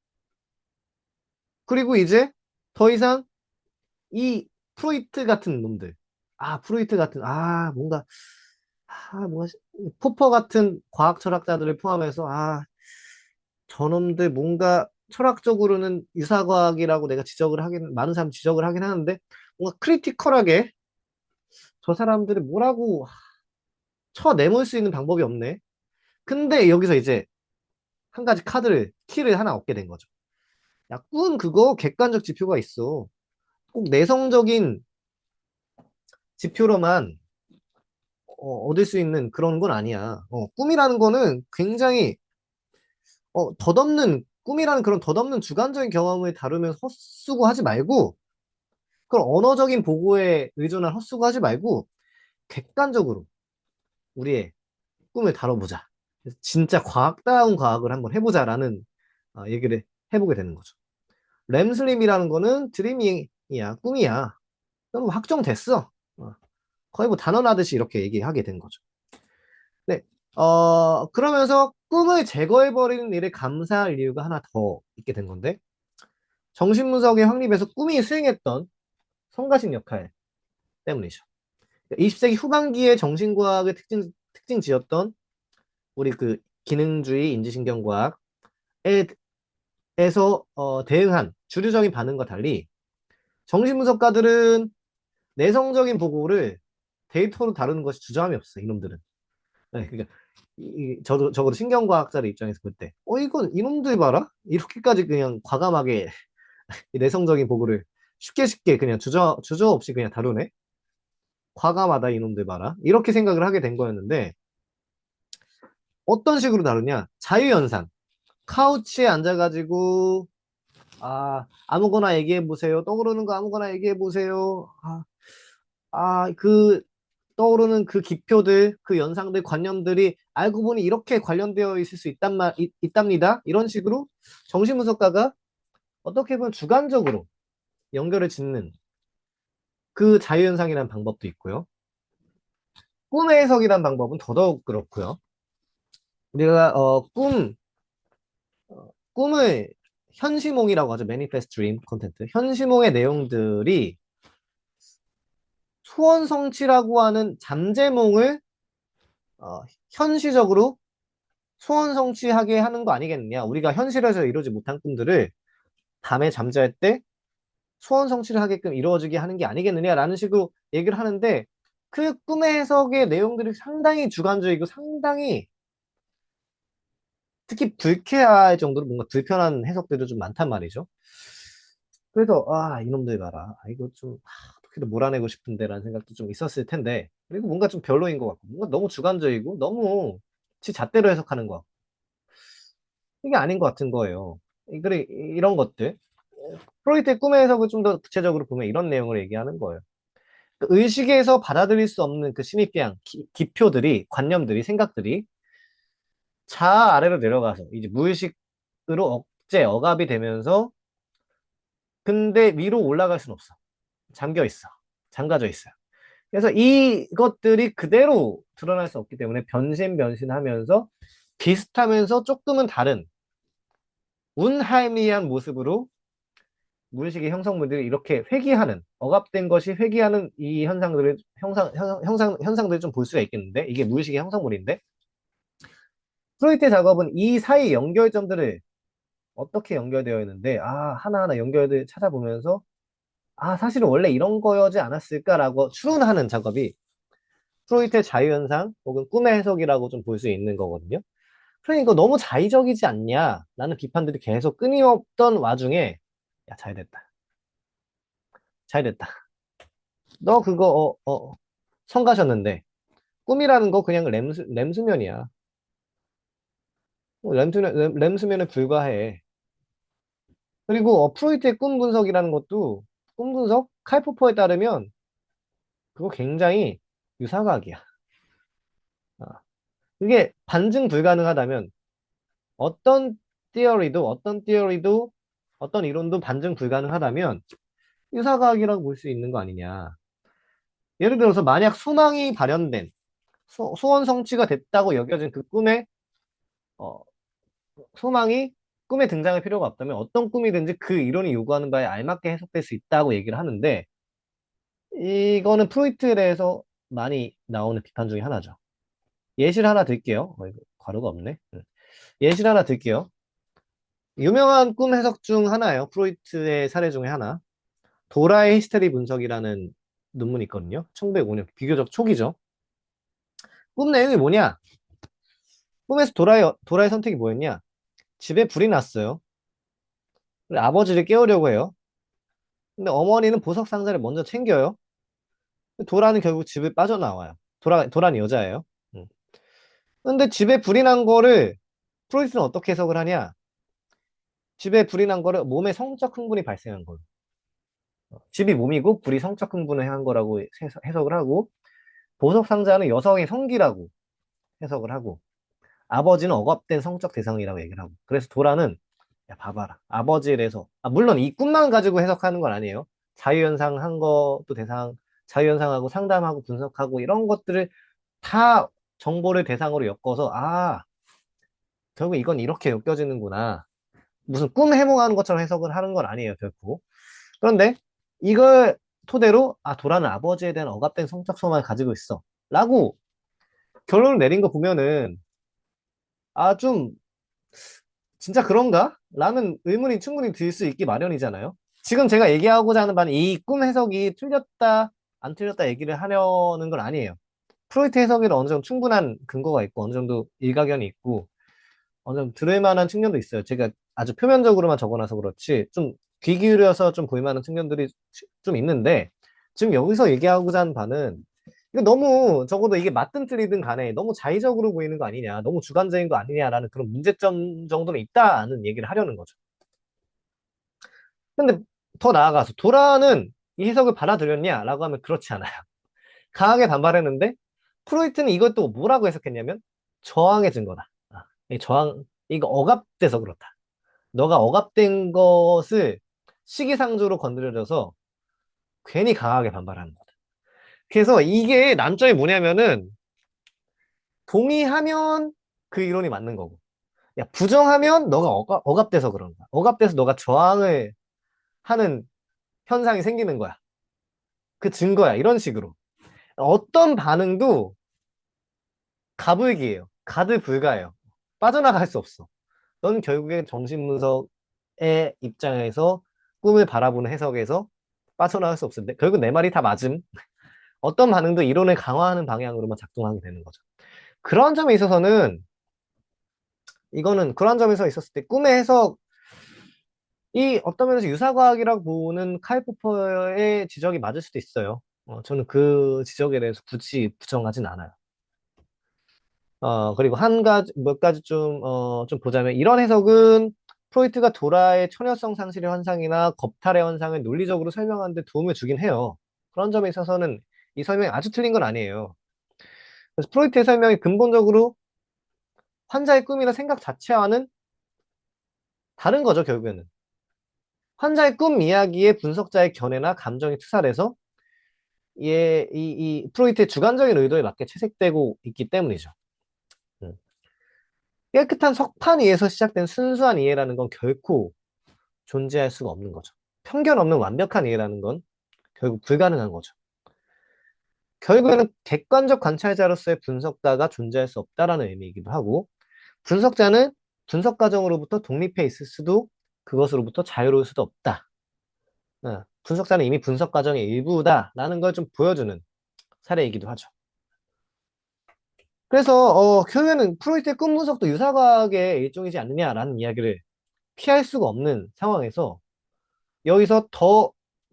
그리고 이제 더 이상 이 프로이트 같은 놈들, 뭔가, 뭔가, 포퍼 같은 과학 철학자들을 포함해서, 저놈들 뭔가 철학적으로는 유사과학이라고 내가 많은 사람 지적을 하긴 하는데, 뭔가 크리티컬하게 저 사람들이 뭐라고 쳐내몰 수 있는 방법이 없네. 근데 여기서 이제 한 가지 키를 하나 얻게 된 거죠. 야, 꿈 그거 객관적 지표가 있어. 꼭 내성적인 지표로만 얻을 수 있는 그런 건 아니야. 꿈이라는 거는 굉장히 꿈이라는 그런 덧없는 주관적인 경험을 다루면서 헛수고하지 말고, 그런 언어적인 보고에 의존한 헛수고하지 말고, 객관적으로 우리의 꿈을 다뤄보자. 그래서 진짜 과학다운 과학을 한번 해보자라는 얘기를 해보게 되는 거죠. 램슬림이라는 거는 드림이야, 꿈이야. 너무 확정됐어. 거의 뭐 단언하듯이 이렇게 얘기하게 된 거죠. 네. 그러면서 꿈을 제거해버리는 일에 감사할 이유가 하나 더 있게 된 건데, 정신분석의 확립에서 꿈이 수행했던 성가신 역할 때문이죠. 20세기 후반기에 정신과학의 특징지였던 우리 그 기능주의 인지신경과학에서 대응한 주류적인 반응과 달리 정신분석가들은 내성적인 보고를 데이터로 다루는 것이 주저함이 없어요. 이놈들은. 네, 그러니까 적어도 신경과학자의 입장에서 볼 때, 이건 이놈들 봐라? 이렇게까지 그냥 과감하게 이 내성적인 보고를 쉽게 그냥 주저 없이 그냥 다루네? 과감하다 이놈들 봐라. 이렇게 생각을 하게 된 거였는데, 어떤 식으로 다루냐? 자유연상. 카우치에 앉아가지고, 아무거나 얘기해보세요. 떠오르는 거 아무거나 얘기해보세요. 떠오르는 그 기표들, 그 연상들, 관념들이 알고 보니 이렇게 관련되어 있을 수 있답니다. 이런 식으로 정신분석가가 어떻게 보면 주관적으로 연결을 짓는 그 자유현상이라는 방법도 있고요. 꿈의 해석이라는 방법은 더더욱 그렇고요. 우리가 꿈을 현시몽이라고 하죠. Manifest Dream 콘텐트. 현시몽의 내용들이 소원 성취라고 하는 잠재몽을 어, 현시적으로 소원 성취하게 하는 거 아니겠느냐. 우리가 현실에서 이루지 못한 꿈들을 밤에 잠잘 때 소원 성취를 하게끔 이루어지게 하는 게 아니겠느냐라는 식으로 얘기를 하는데, 그 꿈의 해석의 내용들이 상당히 주관적이고 상당히 특히 불쾌할 정도로 뭔가 불편한 해석들도 좀 많단 말이죠. 그래서 이놈들 봐라. 이거 좀 어떻게든 몰아내고 싶은데라는 생각도 좀 있었을 텐데, 그리고 뭔가 좀 별로인 것 같고 뭔가 너무 주관적이고 너무 지 잣대로 해석하는 것 같고 이게 아닌 것 같은 거예요. 그래, 이런 것들. 프로이트의 꿈의 해석을 좀 더 구체적으로 보면 이런 내용을 얘기하는 거예요. 그 의식에서 받아들일 수 없는 그 신입비양, 기표들이, 관념들이, 생각들이 자아 아래로 내려가서 이제 무의식으로 억압이 되면서 근데 위로 올라갈 수는 없어. 잠겨 있어. 잠가져 있어요. 그래서 이것들이 그대로 드러날 수 없기 때문에 변신하면서 비슷하면서 조금은 다른 운하이미한 모습으로 무의식의 형성물들이 이렇게 회귀하는, 억압된 것이 회귀하는 이 현상들을, 현상들을 좀 볼 수가 있겠는데, 이게 무의식의 형성물인데, 프로이트의 작업은 이 사이 연결점들을 어떻게 연결되어 있는데, 하나하나 연결들 찾아보면서, 사실은 원래 이런 거여지 않았을까라고 추론하는 작업이 프로이트의 자유현상 혹은 꿈의 해석이라고 좀 볼 수 있는 거거든요. 그러니까 이거 너무 자의적이지 않냐? 라는 비판들이 계속 끊임없던 와중에, 야, 잘 됐다. 잘 됐다. 너 그거, 성가셨는데, 꿈이라는 거 그냥 램수면이야. 램수면에 불과해. 그리고 프로이트의 꿈 분석이라는 것도, 꿈 분석, 칼포퍼에 따르면, 그거 굉장히 유사과학이야. 아, 그게 반증 불가능하다면, 어떤 어떤 어떤 이론도 반증 불가능하다면, 유사과학이라고 볼 수 있는 거 아니냐. 예를 들어서 만약 소망이 발현된, 소원 성취가 됐다고 여겨진 그 꿈의 어, 소망이 꿈에 등장할 필요가 없다면 어떤 꿈이든지 그 이론이 요구하는 바에 알맞게 해석될 수 있다고 얘기를 하는데 이거는 프로이트에 대해서 많이 나오는 비판 중에 하나죠. 예시를 하나 들게요. 이거 괄호가 없네. 예시를 하나 들게요. 유명한 꿈 해석 중 하나예요. 프로이트의 사례 중에 하나. 도라의 히스테리 분석이라는 논문이 있거든요. 1905년 비교적 초기죠. 꿈 내용이 뭐냐? 꿈에서 도라의 선택이 뭐였냐? 집에 불이 났어요. 그래, 아버지를 깨우려고 해요. 근데 어머니는 보석 상자를 먼저 챙겨요. 도라는 결국 집을 빠져나와요. 도라는 여자예요. 음. 근데 집에 불이 난 거를 프로이스는 어떻게 해석을 하냐? 집에 불이 난 거를 몸에 성적 흥분이 발생한 거예요. 집이 몸이고 불이 성적 흥분을 한 거라고 해석을 하고 보석 상자는 여성의 성기라고 해석을 하고 아버지는 억압된 성적 대상이라고 얘기를 하고 그래서 도라는 야 봐봐라 아버지래서 물론 이 꿈만 가지고 해석하는 건 아니에요. 자유현상 한 것도 자유현상하고 상담하고 분석하고 이런 것들을 다 정보를 대상으로 엮어서 결국 이건 이렇게 엮여지는구나. 무슨 꿈 해몽하는 것처럼 해석을 하는 건 아니에요, 결코. 그런데 이걸 토대로 도라는 아버지에 대한 억압된 성적 소망을 가지고 있어. 라고 결론을 내린 거 보면은 좀 진짜 그런가? 라는 의문이 충분히 들 수 있기 마련이잖아요. 지금 제가 얘기하고자 하는 바는 이 꿈 해석이 틀렸다, 안 틀렸다 얘기를 하려는 건 아니에요. 프로이트 해석에는 어느 정도 충분한 근거가 있고, 어느 정도 일가견이 있고, 어느 정도 들을 만한 측면도 있어요. 제가 아주 표면적으로만 적어놔서 그렇지, 좀 귀 기울여서 좀 볼 만한 측면들이 좀 있는데, 지금 여기서 얘기하고자 하는 바는, 이거 너무, 적어도 이게 맞든 틀리든 간에 너무 자의적으로 보이는 거 아니냐, 너무 주관적인 거 아니냐라는 그런 문제점 정도는 있다는 얘기를 하려는 거죠. 근데 더 나아가서, 도라는 이 해석을 받아들였냐라고 하면 그렇지 않아요. 강하게 반발했는데, 프로이트는 이것도 뭐라고 해석했냐면, 저항의 증거다. 이 이거 억압돼서 그렇다. 너가 억압된 것을 시기상조로 건드려줘서 괜히 강하게 반발하는 거다. 그래서 이게 난점이 뭐냐면은 동의하면 그 이론이 맞는 거고, 야 부정하면 너가 억압돼서 그런 거야. 억압돼서 너가 저항을 하는 현상이 생기는 거야. 그 증거야. 이런 식으로. 어떤 반응도 가불기예요. 가드 불가해요. 빠져나갈 수 없어. 넌 결국에 정신분석의 입장에서 꿈을 바라보는 해석에서 빠져나갈 수 없는데 결국 내 말이 다 맞음. 어떤 반응도 이론을 강화하는 방향으로만 작동하게 되는 거죠. 그런 점에 있어서는 이거는 그런 점에서 있었을 때 꿈의 해석이 어떤 면에서 유사과학이라고 보는 카일 포퍼의 지적이 맞을 수도 있어요. 저는 그 지적에 대해서 굳이 부정하진 않아요. 그리고 몇 가지 좀 보자면, 이런 해석은 프로이트가 도라의 처녀성 상실의 현상이나 겁탈의 현상을 논리적으로 설명하는 데 도움을 주긴 해요. 그런 점에 있어서는 이 설명이 아주 틀린 건 아니에요. 그래서 프로이트의 설명이 근본적으로 환자의 꿈이나 생각 자체와는 다른 거죠, 결국에는. 환자의 꿈 이야기에 분석자의 견해나 감정이 투사돼서 이 프로이트의 주관적인 의도에 맞게 채색되고 있기 때문이죠. 음. 깨끗한 석판 이에서 시작된 순수한 이해라는 건 결코 존재할 수가 없는 거죠. 편견 없는 완벽한 이해라는 건 결국 불가능한 거죠. 결국에는 객관적 관찰자로서의 분석가가 존재할 수 없다라는 의미이기도 하고, 분석자는 분석 과정으로부터 독립해 있을 수도 그것으로부터 자유로울 수도 없다. 분석자는 이미 분석 과정의 일부다라는 걸 좀 보여주는 사례이기도 하죠. 그래서 결국에는 프로이트의 꿈 분석도 유사과학의 일종이지 않느냐라는 이야기를 피할 수가 없는 상황에서 여기서 더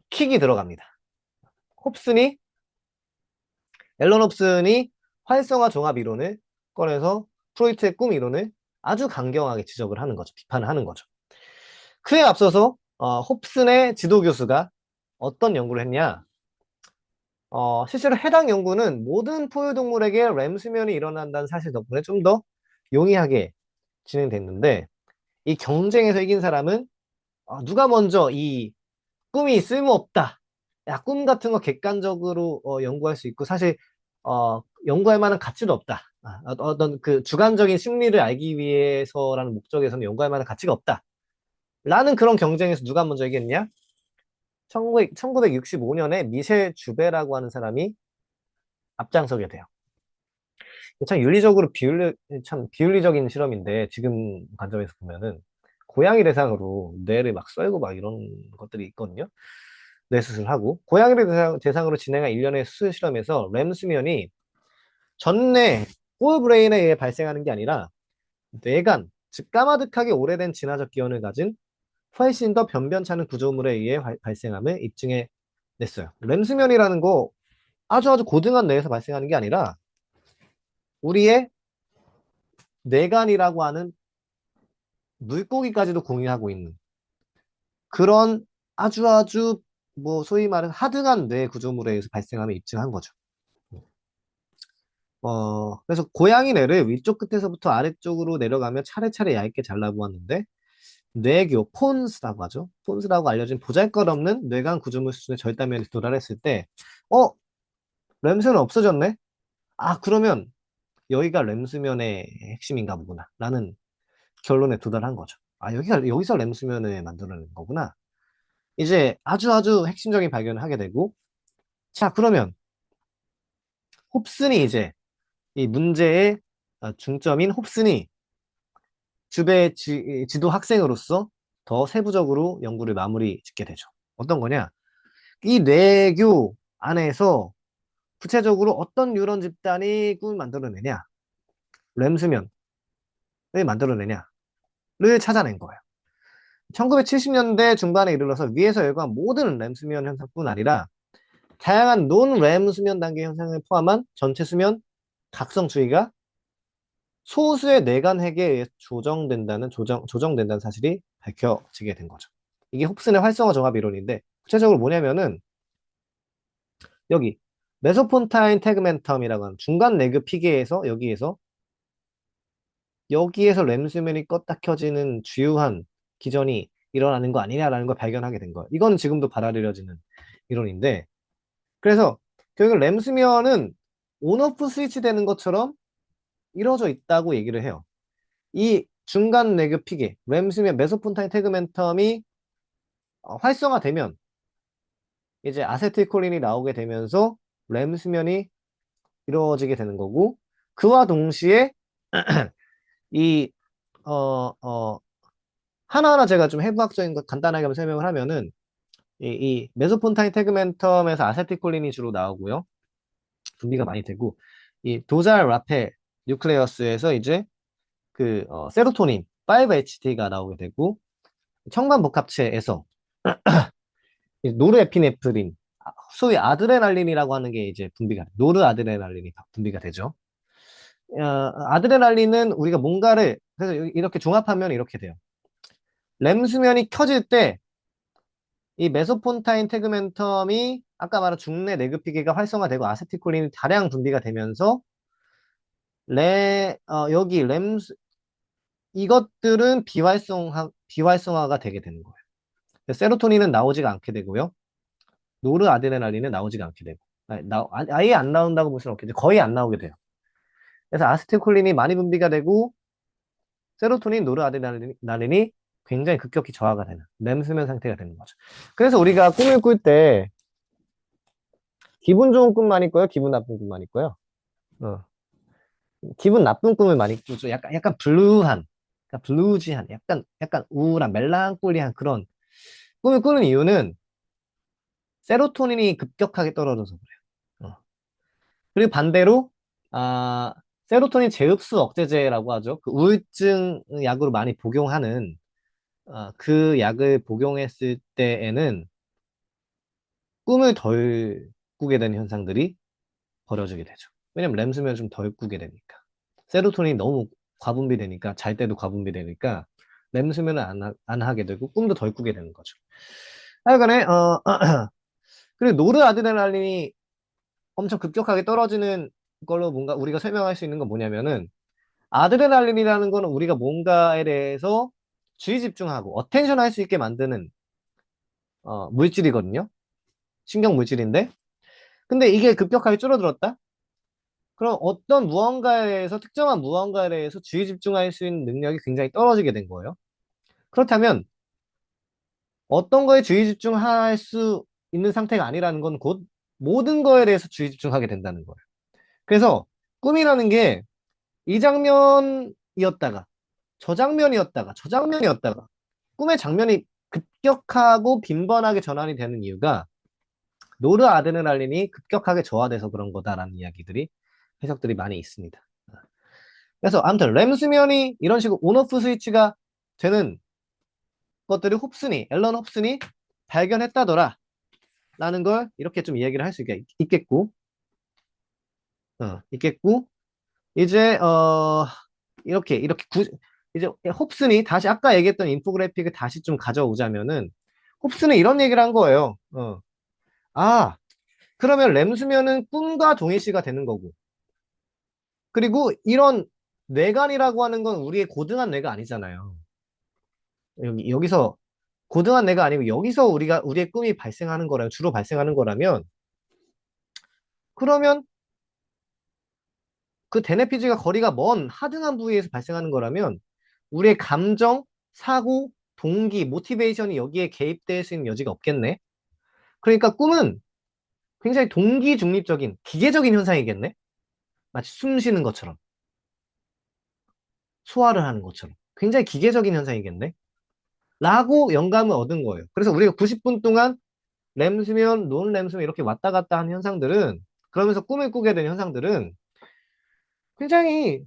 킥이 들어갑니다. 홉슨이 앨런 홉슨이 활성화 종합 이론을 꺼내서 프로이트의 꿈 이론을 아주 강경하게 지적을 하는 거죠. 비판을 하는 거죠. 그에 앞서서 홉슨의 지도 교수가 어떤 연구를 했냐? 실제로 해당 연구는 모든 포유동물에게 램 수면이 일어난다는 사실 덕분에 좀 더 용이하게 진행됐는데, 이 경쟁에서 이긴 사람은 누가 먼저 이 꿈이 쓸모없다. 야, 꿈 같은 거 객관적으로 연구할 수 있고 사실 연구할 만한 가치도 없다. 어떤 그 주관적인 심리를 알기 위해서라는 목적에서는 연구할 만한 가치가 없다. 라는 그런 경쟁에서 누가 먼저 이겼냐? 1965년에 미셸 주베라고 하는 사람이 앞장서게 돼요. 참 윤리적으로 참 비윤리적인 실험인데 지금 관점에서 보면은 고양이 대상으로 뇌를 막 썰고 막 이런 것들이 있거든요. 뇌 수술하고 고양이를 대상으로 진행한 일련의 수술 실험에서 램 수면이 전뇌 폴브레인에 의해 발생하는 게 아니라 뇌간, 즉 까마득하게 오래된 진화적 기원을 가진 훨씬 더 변변찮은 구조물에 의해 발생함을 입증해 냈어요. 램 수면이라는 거 아주 고등한 뇌에서 발생하는 게 아니라 우리의 뇌간이라고 하는 물고기까지도 공유하고 있는 그런 아주 뭐 소위 말하는 하등한 뇌 구조물에 의해서 발생함을 입증한 거죠. 그래서 고양이 뇌를 위쪽 끝에서부터 아래쪽으로 내려가며 차례차례 얇게 잘라보았는데 뇌교, 폰스라고 하죠. 폰스라고 알려진 보잘것없는 뇌간 구조물 수준의 절단면에 도달했을 때 어? 램수면 없어졌네? 그러면 여기가 램수면의 핵심인가 보구나 라는 결론에 도달한 거죠. 여기서 램수면을 만들어낸 거구나. 이제 아주 핵심적인 발견을 하게 되고, 자, 그러면 홉슨이 이제 이 문제의 중점인 홉슨이 주배 지도 학생으로서 더 세부적으로 연구를 마무리 짓게 되죠. 어떤 거냐? 이 뇌교 안에서 구체적으로 어떤 뉴런 집단이 꿈을 만들어내냐? 램수면을 만들어내냐를 찾아낸 거예요. 1970년대 중반에 이르러서 위에서 열거한 모든 램수면 현상뿐 아니라 다양한 논-램 수면 단계 현상을 포함한 전체 수면 각성 주의가 소수의 뇌간핵에 의해 조정된다는 사실이 밝혀지게 된 거죠. 이게 홉슨의 활성화 종합 이론인데 구체적으로 뭐냐면은 여기 메소폰타인 태그멘텀이라고 하는 중간 내교 피계에서 여기에서 램 수면이 껐다 켜지는 주요한 기전이 일어나는 거 아니냐라는 걸 발견하게 된 거예요. 이거는 지금도 받아들여지는 이론인데 그래서 결국 램 수면은 온오프 스위치 되는 것처럼 이루어져 있다고 얘기를 해요. 이 중간 내교 피계, 램 수면, 메소폰타인 태그멘텀이 활성화되면 이제 아세틸콜린이 나오게 되면서 램 수면이 이루어지게 되는 거고 그와 동시에 이 하나하나 제가 좀 해부학적인 것 간단하게 한번 설명을 하면은 이 메소폰타인 태그멘텀에서 아세틸콜린이 주로 나오고요. 분비가 많이 되고 이 도잘 라페 뉴클레어스에서 이제 그 세로토닌 5-HT가 나오게 되고 청간 복합체에서 노르에피네프린 소위 아드레날린이라고 하는 게 이제 노르아드레날린이 분비가 되죠. 아드레날린은 우리가 뭔가를 그래서 이렇게 종합하면 이렇게 돼요. 램 수면이 켜질 때 이 메소폰타인 태그멘텀이 아까 말한 중내 내급피계가 활성화되고 아세틸콜린이 다량 분비가 되면서 여기 이것들은 비활성화가 되게 되는 거예요. 세로토닌은 나오지가 않게 되고요. 노르아드레날린은 나오지가 않게 되고. 아예 안 나온다고 볼 수는 없겠죠. 거의 안 나오게 돼요. 그래서 아세틸콜린이 많이 분비가 되고 세로토닌, 노르아드레날린이 굉장히 급격히 저하가 되는 렘 수면 상태가 되는 거죠. 그래서 우리가 꿈을 꿀 때 기분 좋은 꿈만 있고요, 기분 나쁜 꿈만 있고요. 어, 기분 나쁜 꿈을 많이 꾸죠. 약간 블루한, 약간 블루지한, 약간 우울한, 멜랑콜리한 그런 꿈을 꾸는 이유는 세로토닌이 급격하게 떨어져서 그래요. 그리고 반대로, 아, 세로토닌 재흡수 억제제라고 하죠. 그 우울증 약으로 많이 복용하는, 그 약을 복용했을 때에는 꿈을 덜 꾸게 되는 현상들이 벌어지게 되죠. 왜냐면 렘 수면 좀 덜 꾸게 되니까. 세로토닌이 너무 과분비되니까, 잘 때도 과분비되니까, 렘 수면을 안 하게 되고, 꿈도 덜 꾸게 되는 거죠. 하여간에, 그리고 노르아드레날린이 엄청 급격하게 떨어지는 걸로 뭔가 우리가 설명할 수 있는 건 뭐냐면은, 아드레날린이라는 거는 우리가 뭔가에 대해서 주의 집중하고, 어텐션 할 수 있게 만드는, 물질이거든요. 신경 물질인데, 근데 이게 급격하게 줄어들었다? 그럼 어떤 무언가에 대해서, 특정한 무언가에 대해서 주의 집중할 수 있는 능력이 굉장히 떨어지게 된 거예요. 그렇다면 어떤 거에 주의 집중할 수 있는 상태가 아니라는 건 곧 모든 거에 대해서 주의 집중하게 된다는 거예요. 그래서 꿈이라는 게 이 장면이었다가 저 장면이었다가 꿈의 장면이 급격하고 빈번하게 전환이 되는 이유가 노르아드레날린이 급격하게 저하돼서 그런 거다라는 이야기들이 해석들이 많이 있습니다. 그래서 아무튼 렘 수면이 이런 식으로 온오프 스위치가 되는 것들을 앨런 홉슨이 발견했다더라 라는 걸 이렇게 좀 이야기를 할 수 있겠고 있겠고 이제 이렇게 이제 홉슨이 다시 아까 얘기했던 인포그래픽을 다시 좀 가져오자면은 홉슨은 이런 얘기를 한 거예요. 아, 그러면 렘 수면은 꿈과 동일시가 되는 거고 그리고 이런 뇌관이라고 하는 건 우리의 고등한 뇌가 아니잖아요. 여기서 고등한 뇌가 아니고 여기서 우리의 꿈이 발생하는 거라면 주로 발생하는 거라면 그러면 그 대뇌피지가 거리가 먼 하등한 부위에서 발생하는 거라면 우리의 감정, 사고, 동기, 모티베이션이 여기에 개입될 수 있는 여지가 없겠네. 그러니까 꿈은 굉장히 동기 중립적인 기계적인 현상이겠네. 마치 숨 쉬는 것처럼 소화를 하는 것처럼 굉장히 기계적인 현상이겠네. 라고 영감을 얻은 거예요. 그래서 우리가 90분 동안 렘수면, 논렘수면 이렇게 왔다 갔다 하는 현상들은 그러면서 꿈을 꾸게 된 현상들은 굉장히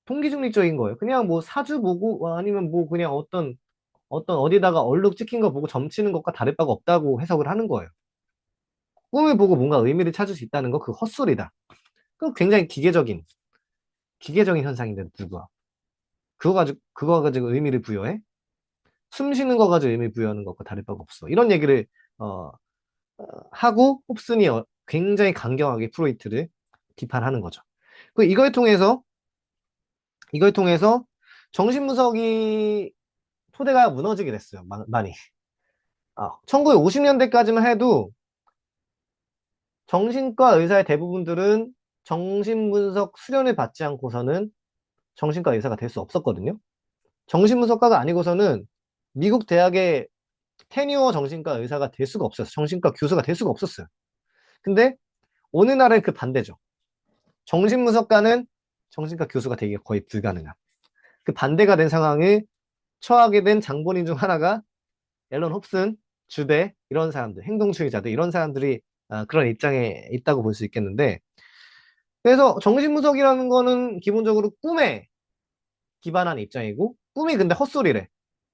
동기중립적인 거예요. 그냥 뭐 사주 보고 아니면 뭐 그냥 어떤 어디다가 얼룩 찍힌 거 보고 점치는 것과 다를 바가 없다고 해석을 하는 거예요. 꿈을 보고 뭔가 의미를 찾을 수 있다는 거 그 헛소리다. 그건 굉장히 기계적인 현상인데도 불구하고 그거 가지고 의미를 부여해? 숨 쉬는 거 가지고 의미 부여하는 것과 다를 바가 없어. 이런 얘기를 어, 하고 홉슨이 굉장히 강경하게 프로이트를 비판하는 거죠. 그 이걸 통해서 정신분석이 토대가 무너지게 됐어요. 많이. 1950년대까지만 해도 정신과 의사의 대부분들은 정신분석 수련을 받지 않고서는 정신과 의사가 될 수 없었거든요. 정신분석과가 아니고서는 미국 대학의 테니어 정신과 의사가 될 수가 없었어요. 정신과 교수가 될 수가 없었어요. 근데 오늘날은 그 반대죠. 정신분석가는 정신과 교수가 되기가 거의 불가능한. 그 반대가 된 상황을 처하게 된 장본인 중 하나가 앨런 홉슨, 주대 이런 사람들, 행동주의자들 이런 사람들이 그런 입장에 있다고 볼 수 있겠는데 그래서 정신분석이라는 거는 기본적으로 꿈에 기반한 입장이고 꿈이 근데 헛소리래.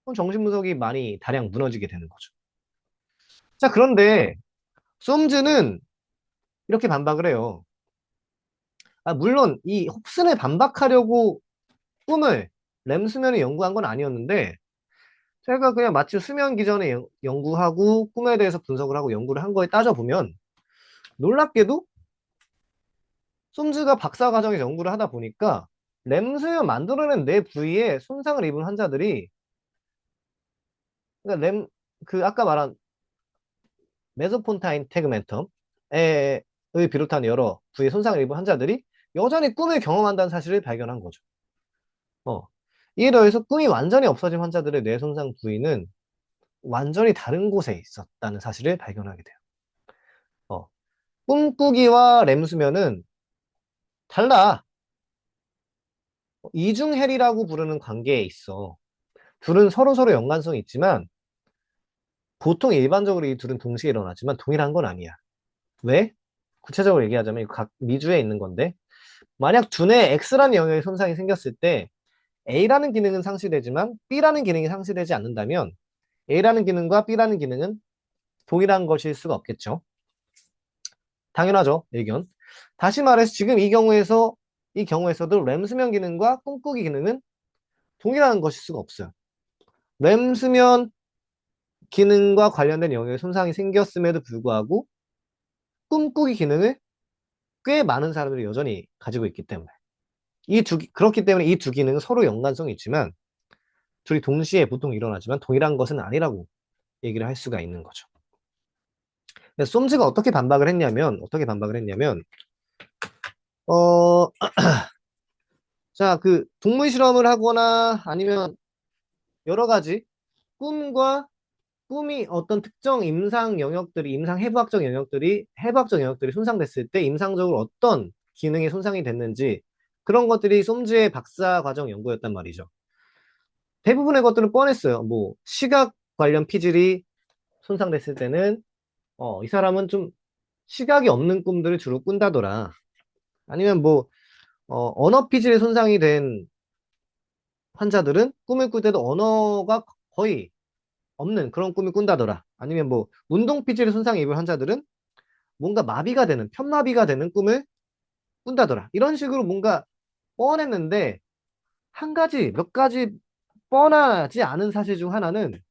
그럼 정신분석이 많이 다량 무너지게 되는 거죠. 자, 그런데 솜즈는 이렇게 반박을 해요. 물론 이 홉슨을 반박하려고 꿈을 램 수면을 연구한 건 아니었는데 제가 그냥 마치 수면 기전에 연구하고 꿈에 대해서 분석을 하고 연구를 한 거에 따져보면 놀랍게도 솜즈가 박사 과정에서 연구를 하다 보니까 램수면 만들어낸 뇌 부위에 손상을 입은 환자들이 그러니까 그 아까 말한 메소폰타인 테그멘텀에 비롯한 여러 부위에 손상을 입은 환자들이 여전히 꿈을 경험한다는 사실을 발견한 거죠. 어. 이에 더해서 꿈이 완전히 없어진 환자들의 뇌 손상 부위는 완전히 다른 곳에 있었다는 사실을 발견하게 돼요. 어. 꿈꾸기와 렘수면은 달라. 이중헬이라고 부르는 관계에 있어. 둘은 서로서로 연관성이 있지만 보통 일반적으로 이 둘은 동시에 일어나지만 동일한 건 아니야. 왜? 구체적으로 얘기하자면 각 미주에 있는 건데 만약 두뇌 X라는 영역에 손상이 생겼을 때 A라는 기능은 상실되지만 B라는 기능이 상실되지 않는다면 A라는 기능과 B라는 기능은 동일한 것일 수가 없겠죠. 당연하죠, 의견. 다시 말해서 지금 이 경우에서도 램 수면 기능과 꿈꾸기 기능은 동일한 것일 수가 없어요. 램 수면 기능과 관련된 영역에 손상이 생겼음에도 불구하고 꿈꾸기 기능을 꽤 많은 사람들이 여전히 가지고 있기 때문에 그렇기 때문에 이 두 기능은 서로 연관성이 있지만 둘이 동시에 보통 일어나지만 동일한 것은 아니라고 얘기를 할 수가 있는 거죠. 솜즈가 어떻게 반박을 했냐면, 어, 자, 그, 동물 실험을 하거나 아니면 여러 가지 꿈과 꿈이 어떤 특정 해부학적 영역들이 손상됐을 때 임상적으로 어떤 기능이 손상이 됐는지 그런 것들이 솜즈의 박사 과정 연구였단 말이죠. 대부분의 것들은 뻔했어요. 뭐, 시각 관련 피질이 손상됐을 때는, 이 사람은 좀 시각이 없는 꿈들을 주로 꾼다더라. 아니면 뭐, 언어 피질에 손상이 된 환자들은 꿈을 꿀 때도 언어가 거의 없는 그런 꿈을 꾼다더라. 아니면 뭐, 운동 피질에 손상이 입은 환자들은 뭔가 편마비가 되는 꿈을 꾼다더라. 이런 식으로 뭔가 뻔했는데, 몇 가지 뻔하지 않은 사실 중 하나는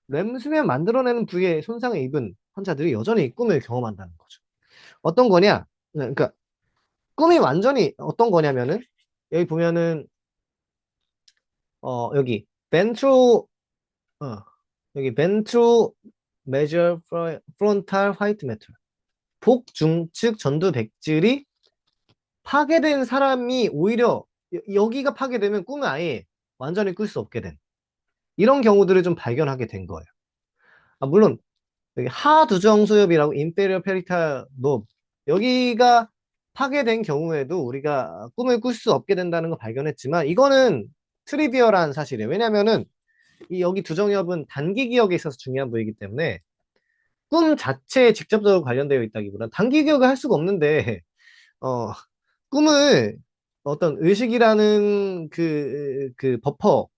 렘수면 만들어내는 부위에 손상을 입은 환자들이 여전히 꿈을 경험한다는 거죠. 어떤 거냐? 그러니까 꿈이 완전히 어떤 거냐면은 여기 보면은 여기 벤트로 어, 여기 벤트로 메저 프론탈 화이트 매터 복중측 전두 백질이 파괴된 사람이 오히려 여기가 파괴되면 꿈을 아예 완전히 꿀 수 없게 된 이런 경우들을 좀 발견하게 된 거예요. 물론 여기 하두정수엽이라고 인페리어 페리탈 노브 여기가 파괴된 경우에도 우리가 꿈을 꿀 수 없게 된다는 걸 발견했지만 이거는 트리비얼한 사실이에요. 왜냐면은 이 여기 두정엽은 단기 기억에 있어서 중요한 부위이기 때문에 꿈 자체에 직접적으로 관련되어 있다기보다는 단기 기억을 할 수가 없는데 어, 꿈을 어떤 의식이라는 그 버퍼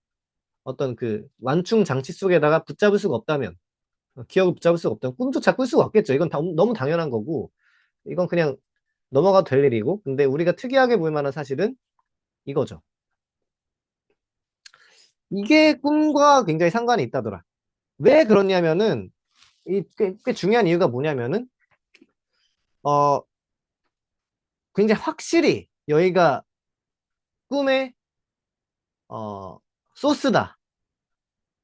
어떤 그 완충 장치 속에다가 붙잡을 수가 없다면 기억을 붙잡을 수가 없다면 꿈조차 꿀 수가 없겠죠. 이건 너무 당연한 거고 이건 그냥 넘어가도 될 일이고 근데 우리가 특이하게 볼 만한 사실은 이거죠. 이게 꿈과 굉장히 상관이 있다더라. 왜 그러냐면은 꽤 중요한 이유가 뭐냐면은 어 굉장히 확실히 여기가 꿈의 어 소스다.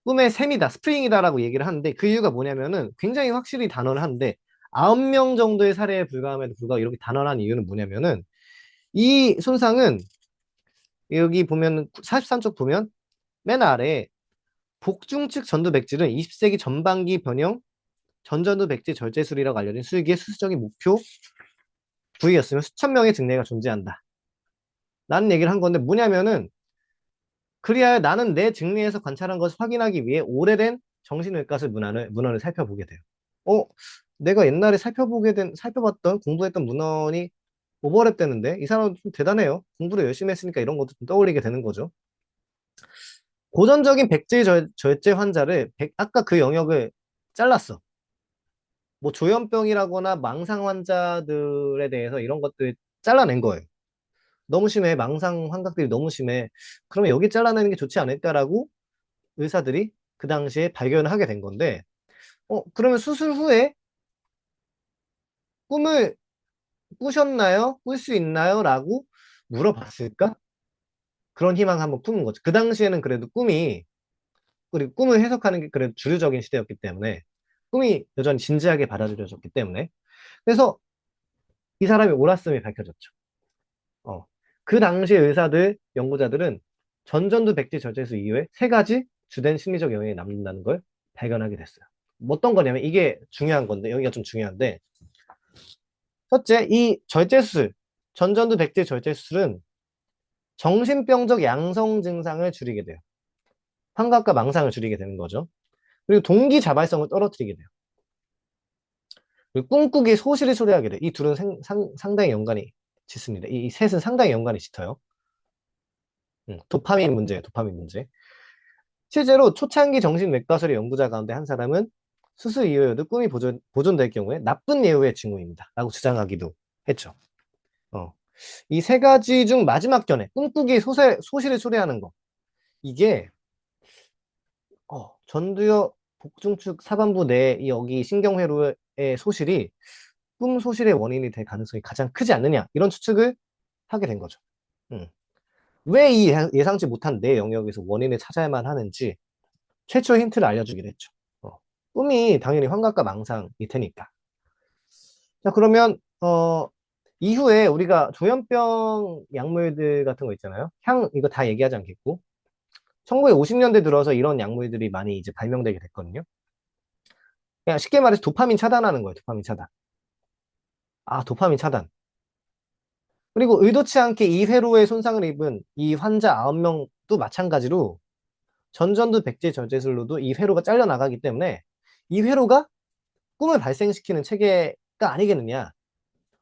꿈의 샘이다. 스프링이다라고 얘기를 하는데 그 이유가 뭐냐면은 굉장히 확실히 단언하는데 9명 정도의 사례에 불과함에도 불구하고 이렇게 단언한 이유는 뭐냐면은 이 손상은 여기 보면 43쪽 보면 맨 아래에 복중측 전두 백질은 20세기 전반기 변형 전전두 백질 절제술이라고 알려진 수의기의 수수적인 목표 부위였으며 수천 명의 증례가 존재한다. 라는 얘기를 한 건데 뭐냐면은 그리하여 나는 내 증례에서 관찰한 것을 확인하기 위해 오래된 정신의과술 문헌을 살펴보게 돼요. 어, 내가 옛날에 살펴봤던 공부했던 문헌이 오버랩되는데 이 사람은 좀 대단해요. 공부를 열심히 했으니까 이런 것도 좀 떠올리게 되는 거죠. 고전적인 백질 절제 환자를 아까 그 영역을 잘랐어. 뭐 조현병이라거나 망상 환자들에 대해서 이런 것들 잘라낸 거예요. 너무 심해. 망상 환각들이 너무 심해. 그러면 여기 잘라내는 게 좋지 않을까라고 의사들이 그 당시에 발견을 하게 된 건데, 그러면 수술 후에 꿈을 꾸셨나요? 꿀 수 있나요? 라고 물어봤을까? 그런 희망을 한번 품은 거죠. 그 당시에는 그래도 그리고 꿈을 해석하는 게 그래도 주류적인 시대였기 때문에, 꿈이 여전히 진지하게 받아들여졌기 때문에, 그래서 이 사람이 옳았음이 밝혀졌죠. 어. 그 당시 의사들, 연구자들은 전전두 백지 절제수 이후에 세 가지 주된 심리적 영향이 남는다는 걸 발견하게 됐어요. 뭐 어떤 거냐면 이게 중요한 건데, 여기가 좀 중요한데, 첫째, 이 절제수술, 전전두 백지 절제수술은 정신병적 양성 증상을 줄이게 돼요. 환각과 망상을 줄이게 되는 거죠. 그리고 동기 자발성을 떨어뜨리게 돼요. 그리고 꿈꾸기 소실히 초래하게 돼요. 이 둘은 상당히 연관이 짙습니다. 이 셋은 상당히 연관이 짙어요. 도파민 문제예요, 도파민 문제. 실제로 초창기 정신외과술의 연구자 가운데 한 사람은 수술 이후에도 꿈이 보존될 경우에 나쁜 예후의 징후입니다. 라고 주장하기도 했죠. 이 세 가지 중 마지막 견해, 꿈꾸기 소실을 초래하는 거. 이게, 전두엽 복중축 사반부 내 여기 신경회로의 소실이 꿈 소실의 원인이 될 가능성이 가장 크지 않느냐. 이런 추측을 하게 된 거죠. 음. 왜 이 예상치 못한 내 영역에서 원인을 찾아야만 하는지 최초 힌트를 알려주기로 했죠. 꿈이 당연히 환각과 망상일 테니까. 자, 그러면, 이후에 우리가 조현병 약물들 같은 거 있잖아요. 이거 다 얘기하지 않겠고. 1950년대 들어서 이런 약물들이 많이 이제 발명되게 됐거든요. 그냥 쉽게 말해서 도파민 차단하는 거예요. 도파민 차단. 도파민 차단. 그리고 의도치 않게 이 회로에 손상을 입은 이 환자 9명도 마찬가지로 전전두 백제 절제술로도 이 회로가 잘려나가기 때문에 이 회로가 꿈을 발생시키는 체계가 아니겠느냐.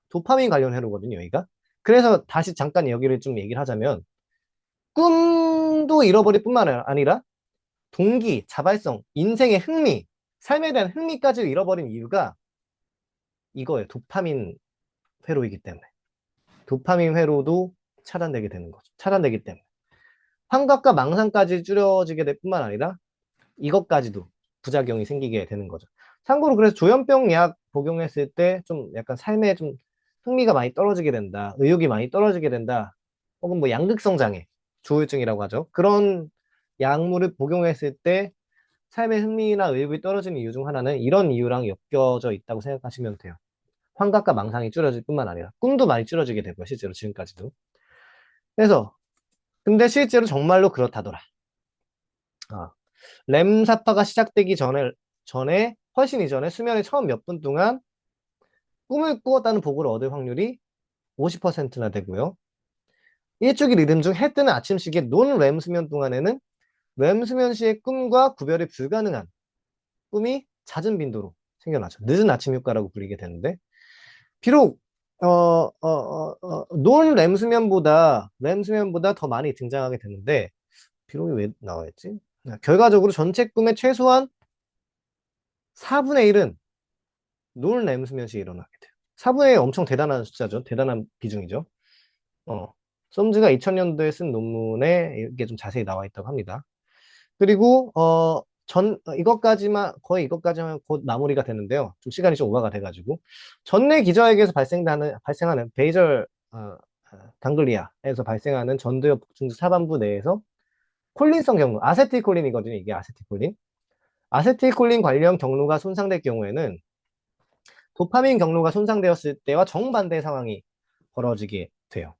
도파민 관련 회로거든요, 여기가. 그래서 다시 잠깐 여기를 좀 얘기를 하자면 꿈도 잃어버릴 뿐만 아니라 동기, 자발성, 인생의 흥미, 삶에 대한 흥미까지 잃어버린 이유가 이거예요. 도파민 회로이기 때문에. 도파민 회로도 차단되게 되는 거죠. 차단되기 때문에. 환각과 망상까지 줄여지게 될 뿐만 아니라 이것까지도 부작용이 생기게 되는 거죠. 참고로 그래서 조현병 약 복용했을 때 좀 약간 삶에 좀 흥미가 많이 떨어지게 된다. 의욕이 많이 떨어지게 된다. 혹은 뭐 양극성 장애, 조울증이라고 하죠. 그런 약물을 복용했을 때 삶의 흥미나 의욕이 떨어지는 이유 중 하나는 이런 이유랑 엮여져 있다고 생각하시면 돼요. 환각과 망상이 줄어질 뿐만 아니라 꿈도 많이 줄어지게 되고요. 실제로 지금까지도. 그래서 근데 실제로 정말로 그렇다더라. 아, 렘사파가 시작되기 전에 훨씬 이전에 수면의 처음 몇 분 동안 꿈을 꾸었다는 보고를 얻을 확률이 50%나 되고요. 일주기 리듬 중 해 뜨는 아침 시기의 논 수면 동안에는 수면 시의 꿈과 구별이 불가능한 꿈이 잦은 빈도로 생겨나죠. 늦은 아침 효과라고 불리게 되는데 비록 논 수면보다 더 많이 등장하게 되는데 비록이 왜 나와 있지? 결과적으로 전체 꿈의 최소한 4분의 1은 논 수면 시에 일어나게 돼요. 4분의 1 엄청 대단한 숫자죠. 대단한 비중이죠. 썸즈가 2000년도에 쓴 논문에 이게 좀 자세히 나와 있다고 합니다. 그리고 거의 이것까지만 곧 마무리가 되는데요. 좀 시간이 좀 오버가 돼가지고 전내 기저액에서 발생하는 베이절 강글리아에서 발생하는 전두엽 중수 사반부 내에서 콜린성 경로, 아세틸콜린이거든요. 이게 아세틸콜린. 아세틸콜린 관련 경로가 손상될 경우에는 도파민 경로가 손상되었을 때와 정반대의 상황이 벌어지게 돼요.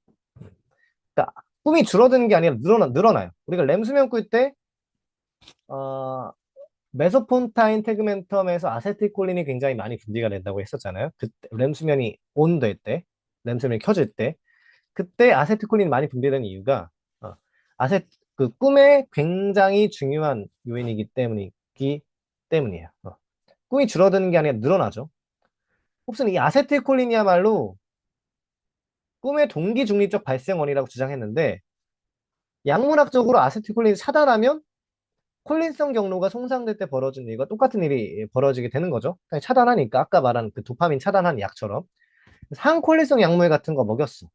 그러니까 꿈이 줄어드는 게 아니라 늘어나요. 우리가 렘 수면 꿀때 메소폰타인 태그멘텀에서 아세틸콜린이 굉장히 많이 분비가 된다고 했었잖아요. 그때 렘 수면이 온될 때, 렘 수면이 켜질 때, 그때 아세틸콜린이 많이 분비되는 이유가 어, 그 꿈에 굉장히 중요한 요인이기 때문이에요. 꿈이 줄어드는 게 아니라 늘어나죠. 홉스는 이 아세틸콜린이야말로 꿈의 동기 중립적 발생원이라고 주장했는데 약물학적으로 아세틸콜린이 차단하면 콜린성 경로가 손상될 때 벌어지는 일과 똑같은 일이 벌어지게 되는 거죠. 차단하니까 아까 말한 그 도파민 차단한 약처럼 항콜린성 약물 같은 거 먹였어.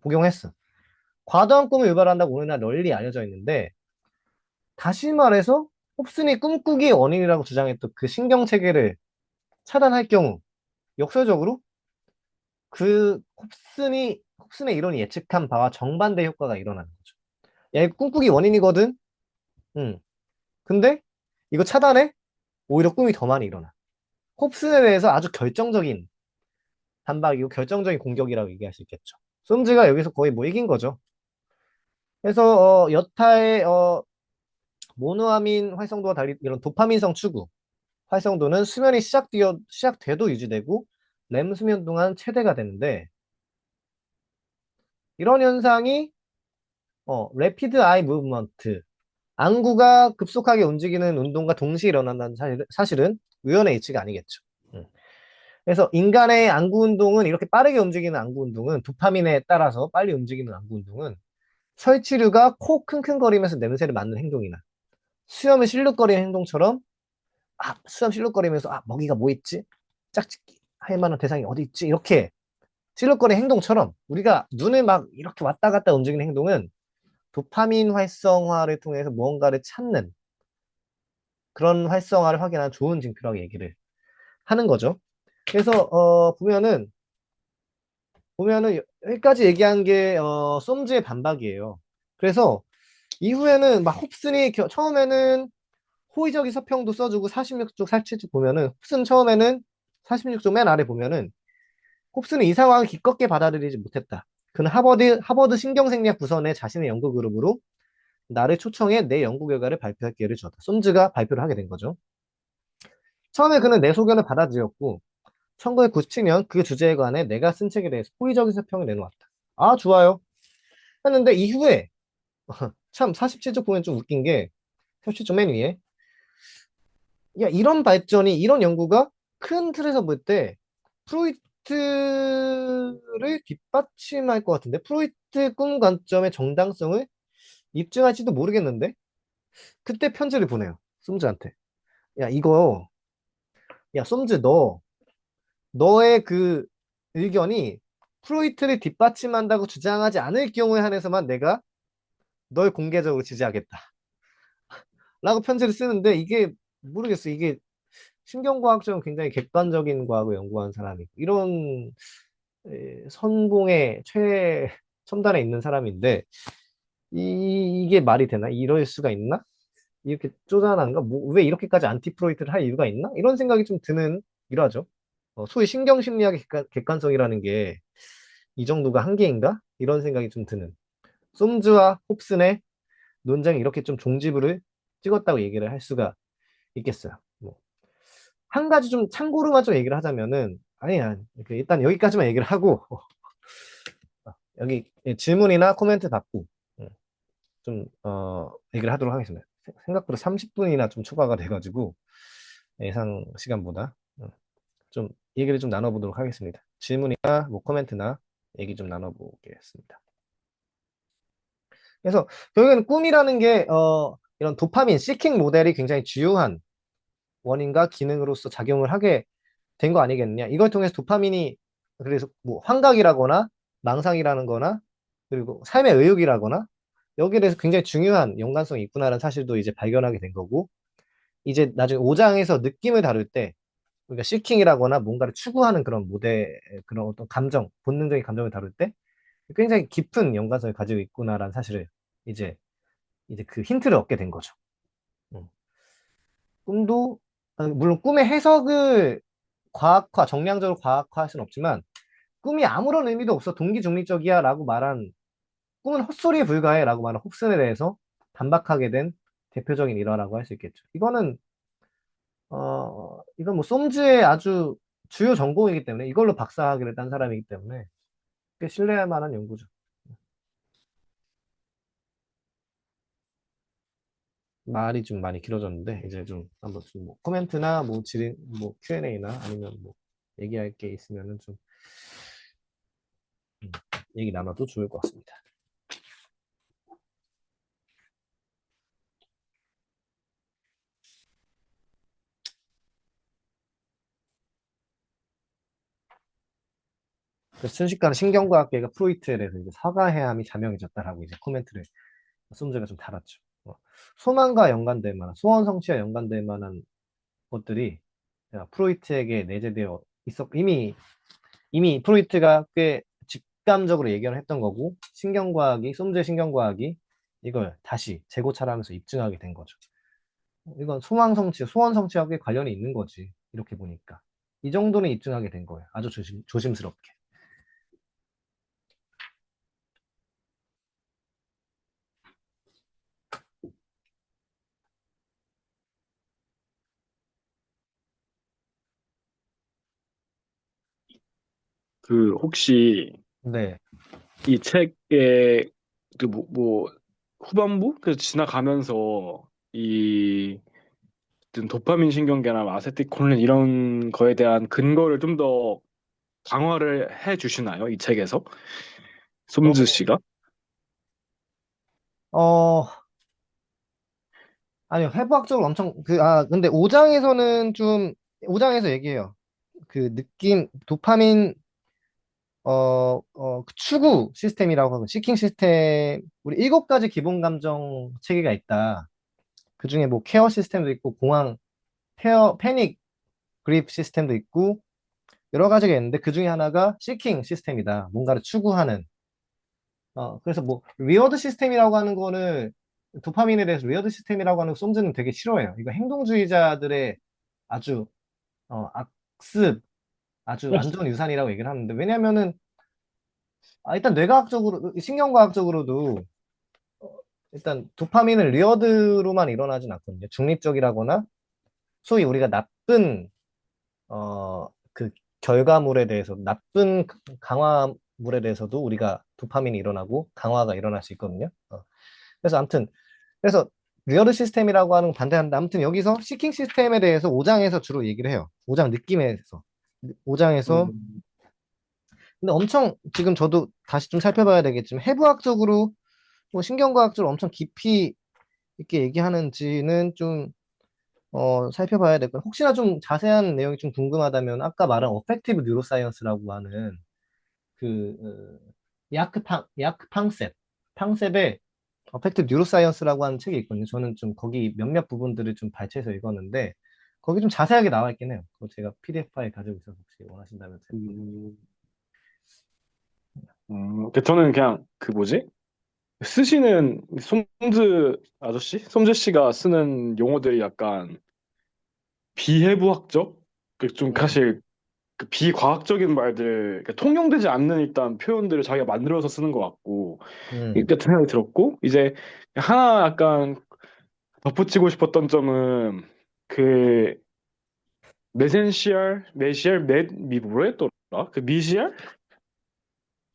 복용했어. 과도한 꿈을 유발한다고 오늘날 널리 알려져 있는데 다시 말해서 홉슨이 꿈꾸기의 원인이라고 주장했던 그 신경체계를 차단할 경우 역설적으로 그 홉슨의 이론이 예측한 바와 정반대 효과가 일어나는 거죠. 야, 이거 꿈꾸기 원인이거든? 응. 근데 이거 차단해? 오히려 꿈이 더 많이 일어나. 홉슨에 대해서 아주 결정적인 반박이고 결정적인 공격이라고 얘기할 수 있겠죠. 솜즈가 여기서 거의 뭐 이긴 거죠. 그래서 여타의 모노아민 활성도와 달리 이런 도파민성 추구 활성도는 수면이 시작돼도 유지되고 렘 수면 동안 최대가 되는데 이런 현상이 레피드 아이 무브먼트 안구가 급속하게 움직이는 운동과 동시에 일어난다는 사실은 우연의 이치가 아니겠죠. 음. 그래서 인간의 안구 운동은 이렇게 빠르게 움직이는 안구 운동은 도파민에 따라서 빨리 움직이는 안구 운동은 설치류가 코 킁킁거리면서 냄새를 맡는 행동이나 수염을 실룩거리는 행동처럼 수염 실룩거리면서 먹이가 뭐 있지? 짝짓기 할 만한 대상이 어디 있지? 이렇게 실룩거리는 행동처럼 우리가 눈을 막 이렇게 왔다 갔다 움직이는 행동은 도파민 활성화를 통해서 무언가를 찾는 그런 활성화를 확인하는 좋은 징표라고 얘기를 하는 거죠. 그래서 보면은 여기까지 얘기한 게 솜즈의 반박이에요. 그래서 이후에는 막 홉슨이 처음에는 호의적인 서평도 써주고 46쪽 47쪽 보면은 홉슨 처음에는 46쪽 맨 아래 보면은 홉슨은 이 상황을 기껍게 받아들이지 못했다. 그는 하버드 신경생리학 부서 내 자신의 연구 그룹으로 나를 초청해 내 연구 결과를 발표할 기회를 주었다. 솜즈가 발표를 하게 된 거죠. 처음에 그는 내 소견을 받아들였고 1997년 그 주제에 관해 내가 쓴 책에 대해서 호의적인 서평을 내놓았다. 아, 좋아요. 했는데 이후에 참 47쪽 보면 좀 웃긴 게 47쪽 맨 위에 야, 이런 발전이 이런 연구가 큰 틀에서 볼 때 프로이트를 뒷받침할 것 같은데 프로이트 꿈 관점의 정당성을 입증할지도 모르겠는데 그때 편지를 보내요. 솜즈한테. 야, 이거 야, 솜즈 너의 그 의견이 프로이트를 뒷받침한다고 주장하지 않을 경우에 한해서만 내가 널 공개적으로 지지하겠다. 라고 편지를 쓰는데 이게 모르겠어. 이게 신경과학적으로 굉장히 객관적인 과학을 연구한 사람이고 이런 선봉의 최첨단에 있는 사람인데 이게 말이 되나? 이럴 수가 있나? 이렇게 쪼잔한가? 왜 이렇게까지 안티 프로이트를 할 이유가 있나? 이런 생각이 좀 드는 일화죠. 소위 신경심리학의 객관성이라는 게 이 정도가 한계인가? 이런 생각이 좀 드는. 솜즈와 홉슨의 논쟁이 이렇게 좀 종지부를 찍었다고 얘기를 할 수가 있겠어요. 뭐. 한 가지 좀 참고로만 좀 얘기를 하자면은, 아니야. 일단 여기까지만 얘기를 하고, 여기 질문이나 코멘트 받고, 좀, 얘기를 하도록 하겠습니다. 생각보다 30분이나 좀 추가가 돼가지고, 예상 시간보다, 좀 얘기를 좀 나눠보도록 하겠습니다. 질문이나 뭐 코멘트나 얘기 좀 나눠보겠습니다. 그래서 결국에는 꿈이라는 게 이런 도파민 시킹 모델이 굉장히 주요한 원인과 기능으로서 작용을 하게 된 거 아니겠느냐. 이걸 통해서 도파민이 그래서 뭐 환각이라거나 망상이라는 거나 그리고 삶의 의욕이라거나 여기에 대해서 굉장히 중요한 연관성이 있구나라는 사실도 이제 발견하게 된 거고 이제 나중에 5장에서 느낌을 다룰 때 우리가 시킹이라거나 뭔가를 추구하는 그런 모델 그런 어떤 감정 본능적인 감정을 다룰 때 굉장히 깊은 연관성을 가지고 있구나라는 사실을 이제 그 힌트를 얻게 된 거죠. 음. 꿈도 물론 꿈의 해석을 정량적으로 과학화할 수는 없지만 꿈이 아무런 의미도 없어 동기중립적이야 라고 말한 꿈은 헛소리에 불과해 라고 말한 홉슨에 대해서 반박하게 된 대표적인 일화라고 할 수 있겠죠. 이건 뭐 솜즈의 아주 주요 전공이기 때문에 이걸로 박사학위를 딴 사람이기 때문에 꽤 신뢰할 만한 연구죠. 말이 좀 많이 길어졌는데 이제 좀 한번 좀뭐 코멘트나 뭐 Q&A나 아니면 뭐 얘기할 게 있으면은 좀 음, 얘기 나눠도 좋을 것 같습니다. 그래서 순식간에 신경과학계가 프로이트에 대해서 이제 사과해야 함이 자명해졌다라고 이제 코멘트를 솜즈가 좀 달았죠. 어, 소망과 연관될 만한, 소원 성취와 연관될 만한 것들이 프로이트에게 내재되어 이미 프로이트가 꽤 직감적으로 예견을 했던 거고, 신경과학이, 솜즈의 신경과학이 이걸 다시 재고찰하면서 입증하게 된 거죠. 이건 소망 성취, 소원 성취와 꽤 관련이 있는 거지. 이렇게 보니까. 이 정도는 입증하게 된 거예요. 아주 조심스럽게. 그 혹시 네. 이 책의 뭐 후반부 그 지나가면서 이 어떤 도파민 신경계나 아세틸콜린 이런 거에 대한 근거를 좀 더 강화를 해 주시나요? 이 책에서 솜즈 어, 씨가? 어, 아니요. 해부학적으로 엄청, 근데 5장에서는 좀, 5장에서 얘기해요. 그 느낌, 도파민, 그 추구 시스템이라고 하고, 시킹 시스템, 우리 7가지 기본 감정 체계가 있다. 그 중에 뭐 케어 시스템도 있고, 패닉, 그립 시스템도 있고, 여러 가지가 있는데, 그 중에 하나가 시킹 시스템이다. 뭔가를 추구하는. 그래서 뭐, 리워드 시스템이라고 하는 거는, 도파민에 대해서 리워드 시스템이라고 하는 솜즈는 되게 싫어해요. 이거 행동주의자들의 아주, 악습, 아주 안 좋은 유산이라고 얘기를 하는데, 왜냐면은, 일단 뇌과학적으로, 신경과학적으로도, 일단 도파민은 리워드로만 일어나진 않거든요. 중립적이라거나, 소위 우리가 그 결과물에 대해서, 나쁜 강화물에 대해서도 우리가 도파민이 일어나고, 강화가 일어날 수 있거든요. 그래서 아무튼, 그래서 리얼 시스템이라고 하는 건 반대하는데 아무튼 여기서 시킹 시스템에 대해서 5장에서 주로 얘기를 해요. 5장 느낌에서. 5장에서 음, 근데 엄청 지금 저도 다시 좀 살펴봐야 되겠지만 해부학적으로 뭐 신경과학적으로 엄청 깊이 있게 얘기하는지는 좀 살펴봐야 될 거예요. 혹시나 좀 자세한 내용이 좀 궁금하다면 아까 말한 어펙티브 뉴로사이언스라고 하는 그 야크 팡셉의 어펙트 뉴로사이언스라고 하는 책이 있거든요. 저는 좀 거기 몇몇 부분들을 좀 발췌해서 읽었는데 거기 좀 자세하게 나와 있긴 해요. 그거 제가 PDF 파일 가지고 있어서 혹시 원하신다면 제가 음, 저는 그냥 그 뭐지? 쓰시는 솜즈 아저씨? 솜즈 씨가 쓰는 용어들이 약간 비해부학적? 그좀 음, 사실 그 비과학적인 말들, 그러니까 통용되지 않는 일단 표현들을 자기가 만들어서 쓰는 것 같고, 음. 이렇게 생각이 들었고, 이제 하나 약간 덧붙이고 싶었던 점은 그 뭐랬더라? 그 미시알?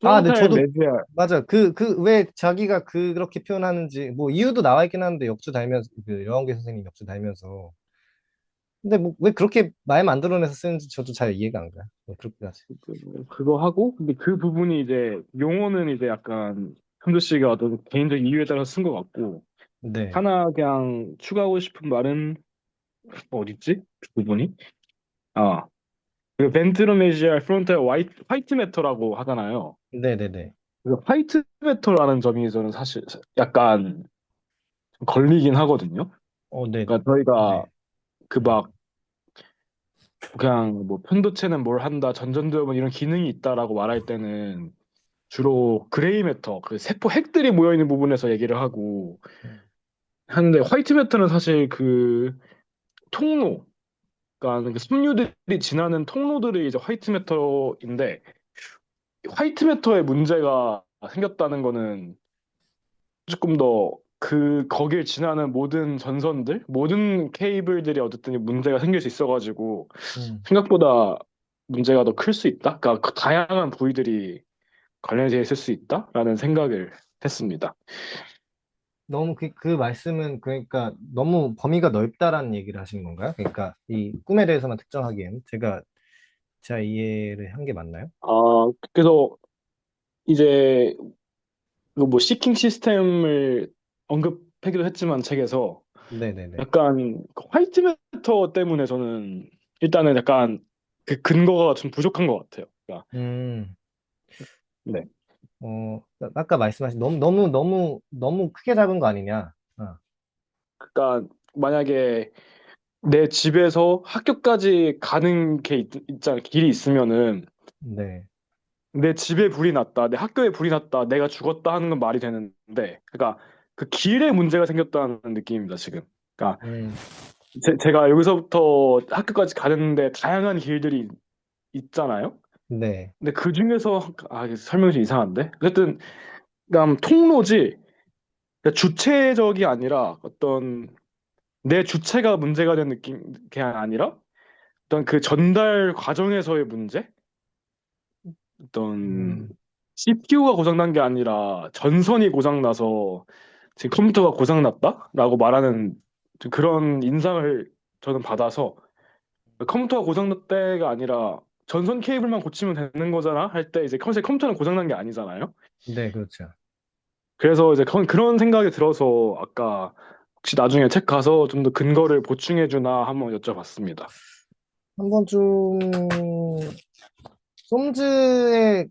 네, 프론탈 저도 메시알. 맞아. 왜 자기가 그렇게 표현하는지 뭐 이유도 나와 있긴 한데 역주 달면서 그 여왕계 선생님 역주 달면서 근데 뭐 왜 그렇게 말 만들어내서 쓰는지 저도 잘 이해가 안 가요. 그렇게까지. 그거 하고, 근데 그 부분이 이제 용어는 이제 약간 현주 씨가 어떤 개인적 이유에 따라서 쓴 것 같고, 네. 하나 그냥 추가하고 싶은 말은 어딨지? 그 부분이? 아, 그 벤트로메시알 프론탈 화이트 매터라고 하잖아요. 네네네. 그 화이트 매터라는 점이 저는 사실 약간 좀 걸리긴 하거든요. 네. 그러니까 저희가 네. 그 음. 막 그냥 뭐 편도체는 뭘 한다, 전전두엽은 이런 기능이 있다라고 말할 때는 주로 그레이 매터, 그 세포 핵들이 모여 있는 부분에서 얘기를 하고 음. 하는데 화이트 매터는 사실 그 통로, 그러니까 그 섬유들이 지나는 통로들이 이제 화이트 매터인데 화이트 매터에 문제가 생겼다는 거는 조금 더 그 거길 지나는 모든 전선들, 모든 케이블들이 어쨌든 문제가 생길 수 있어가지고 음. 생각보다 문제가 더 클 수 있다. 그러니까 그 다양한 부위들이 관련되어 있을 수 있다라는 생각을 했습니다. 너무 그 말씀은 그러니까 너무 범위가 넓다라는 얘기를 하시는 건가요? 그러니까 이 꿈에 대해서만 특정하기에는 제가 이해를 한 게 맞나요? 그래서 이제 그뭐 시킹 시스템을 언급하기도 했지만 책에서 네네네. 약간 그 화이트 매터 때문에 저는 일단은 약간 그 근거가 좀 부족한 것 같아요. 그러니까 음, 네. 아까 말씀하신 너무 크게 잡은 거 아니냐? 그러니까 만약에 내 집에서 학교까지 가는 게 있잖아. 길이 있으면은 네. 내 집에 불이 났다, 내 학교에 불이 났다, 내가 죽었다 하는 건 말이 되는데, 그러니까 그 길에 문제가 생겼다는 느낌입니다, 지금. 그러니까 음, 제가 여기서부터 학교까지 가는데 다양한 길들이 있잖아요. 네. 근데 그 중에서 이게 설명이 좀 이상한데. 어쨌든 그러니까 통로지. 그러니까 주체적이 아니라 어떤 내 주체가 문제가 된 느낌 게 아니라 어떤 그 전달 과정에서의 문제? 어떤 음, CPU가 고장난 게 아니라 전선이 고장나서 지금 컴퓨터가 고장났다라고 말하는 좀 그런 인상을 저는 받아서 컴퓨터가 고장났다가 아니라 전선 케이블만 고치면 되는 거잖아 할 때 이제 사실 컴퓨터는 고장난 게 아니잖아요. 네, 그렇죠. 그래서 이제 그런 생각이 들어서 아까 혹시 나중에 책 가서 좀 더 근거를 보충해 주나 한번 여쭤봤습니다. 한번 좀, 솜즈의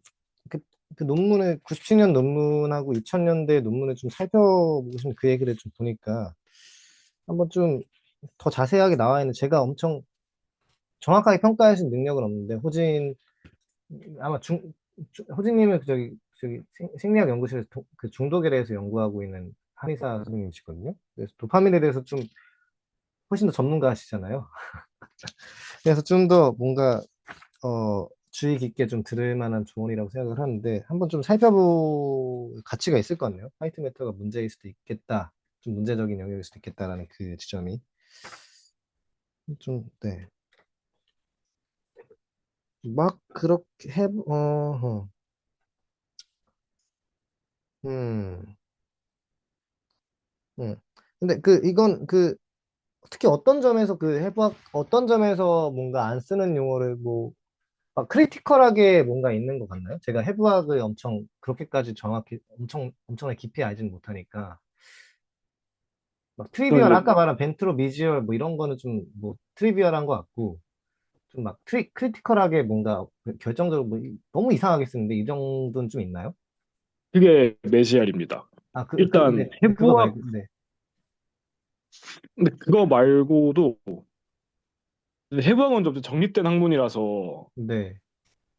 그, 그 논문을, 97년 논문하고 2000년대 논문을 좀 살펴보시면 그 얘기를 좀 보니까 한번 좀 더 자세하게 나와 있는, 제가 엄청 정확하게 평가하실 능력은 없는데, 아마 호진님은 저기 생리학 연구실에서 그 중독에 대해서 연구하고 있는 한의사 선생님이시거든요. 그래서 도파민에 대해서 좀 훨씬 더 전문가시잖아요. 그래서 좀 더 뭔가 주의 깊게 좀 들을 만한 조언이라고 생각을 하는데 한번 좀 살펴볼 가치가 있을 것 같네요. 화이트 매터가 문제일 수도 있겠다. 좀 문제적인 영역일 수도 있겠다라는 그 지점이 좀, 네. 막 그렇게 음, 음. 근데 이건 특히 어떤 점에서 어떤 점에서 뭔가 안 쓰는 용어를 뭐, 막 크리티컬하게 뭔가 있는 것 같나요? 제가 해부학을 엄청 그렇게까지 정확히 엄청나게 깊이 알지는 못하니까. 막 또 트리비얼, 이제 아까 말한 벤트로 미지얼 뭐 이런 거는 좀 뭐 트리비얼한 것 같고, 좀 막 크리티컬하게 뭔가 결정적으로 뭐 너무 이상하게 쓰는데 이 정도는 좀 있나요? 그게 메시알입니다. 아, 일단 네, 그거 말고, 네. 근데 그거 말고도 해부학은 좀 정립된 학문이라서 네.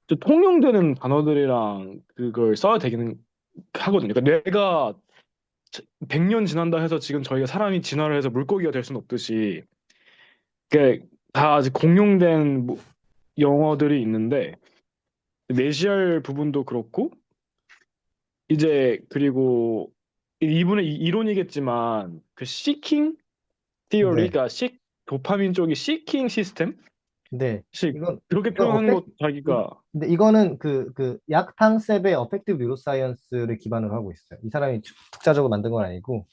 좀 통용되는 단어들이랑 그걸 써야 되기는 하거든요. 그러니까 뇌가 100년 지난다 해서 지금 저희가 사람이 진화를 해서 물고기가 될 수는 없듯이 그게 다 아직 공용된 영어들이 있는데 내시할 부분도 그렇고 이제 그리고 이분의 이론이겠지만 그 시킹 티어리, 네. 그러니까 도파민 쪽이 시킹 시스템? 네. 식 이건, 그렇게 이건 표현하는 것 자기가 근데 이거는 약 탕셉의 어펙티브 뉴로사이언스를 기반으로 하고 있어요. 이 사람이 독자적으로 만든 건 아니고,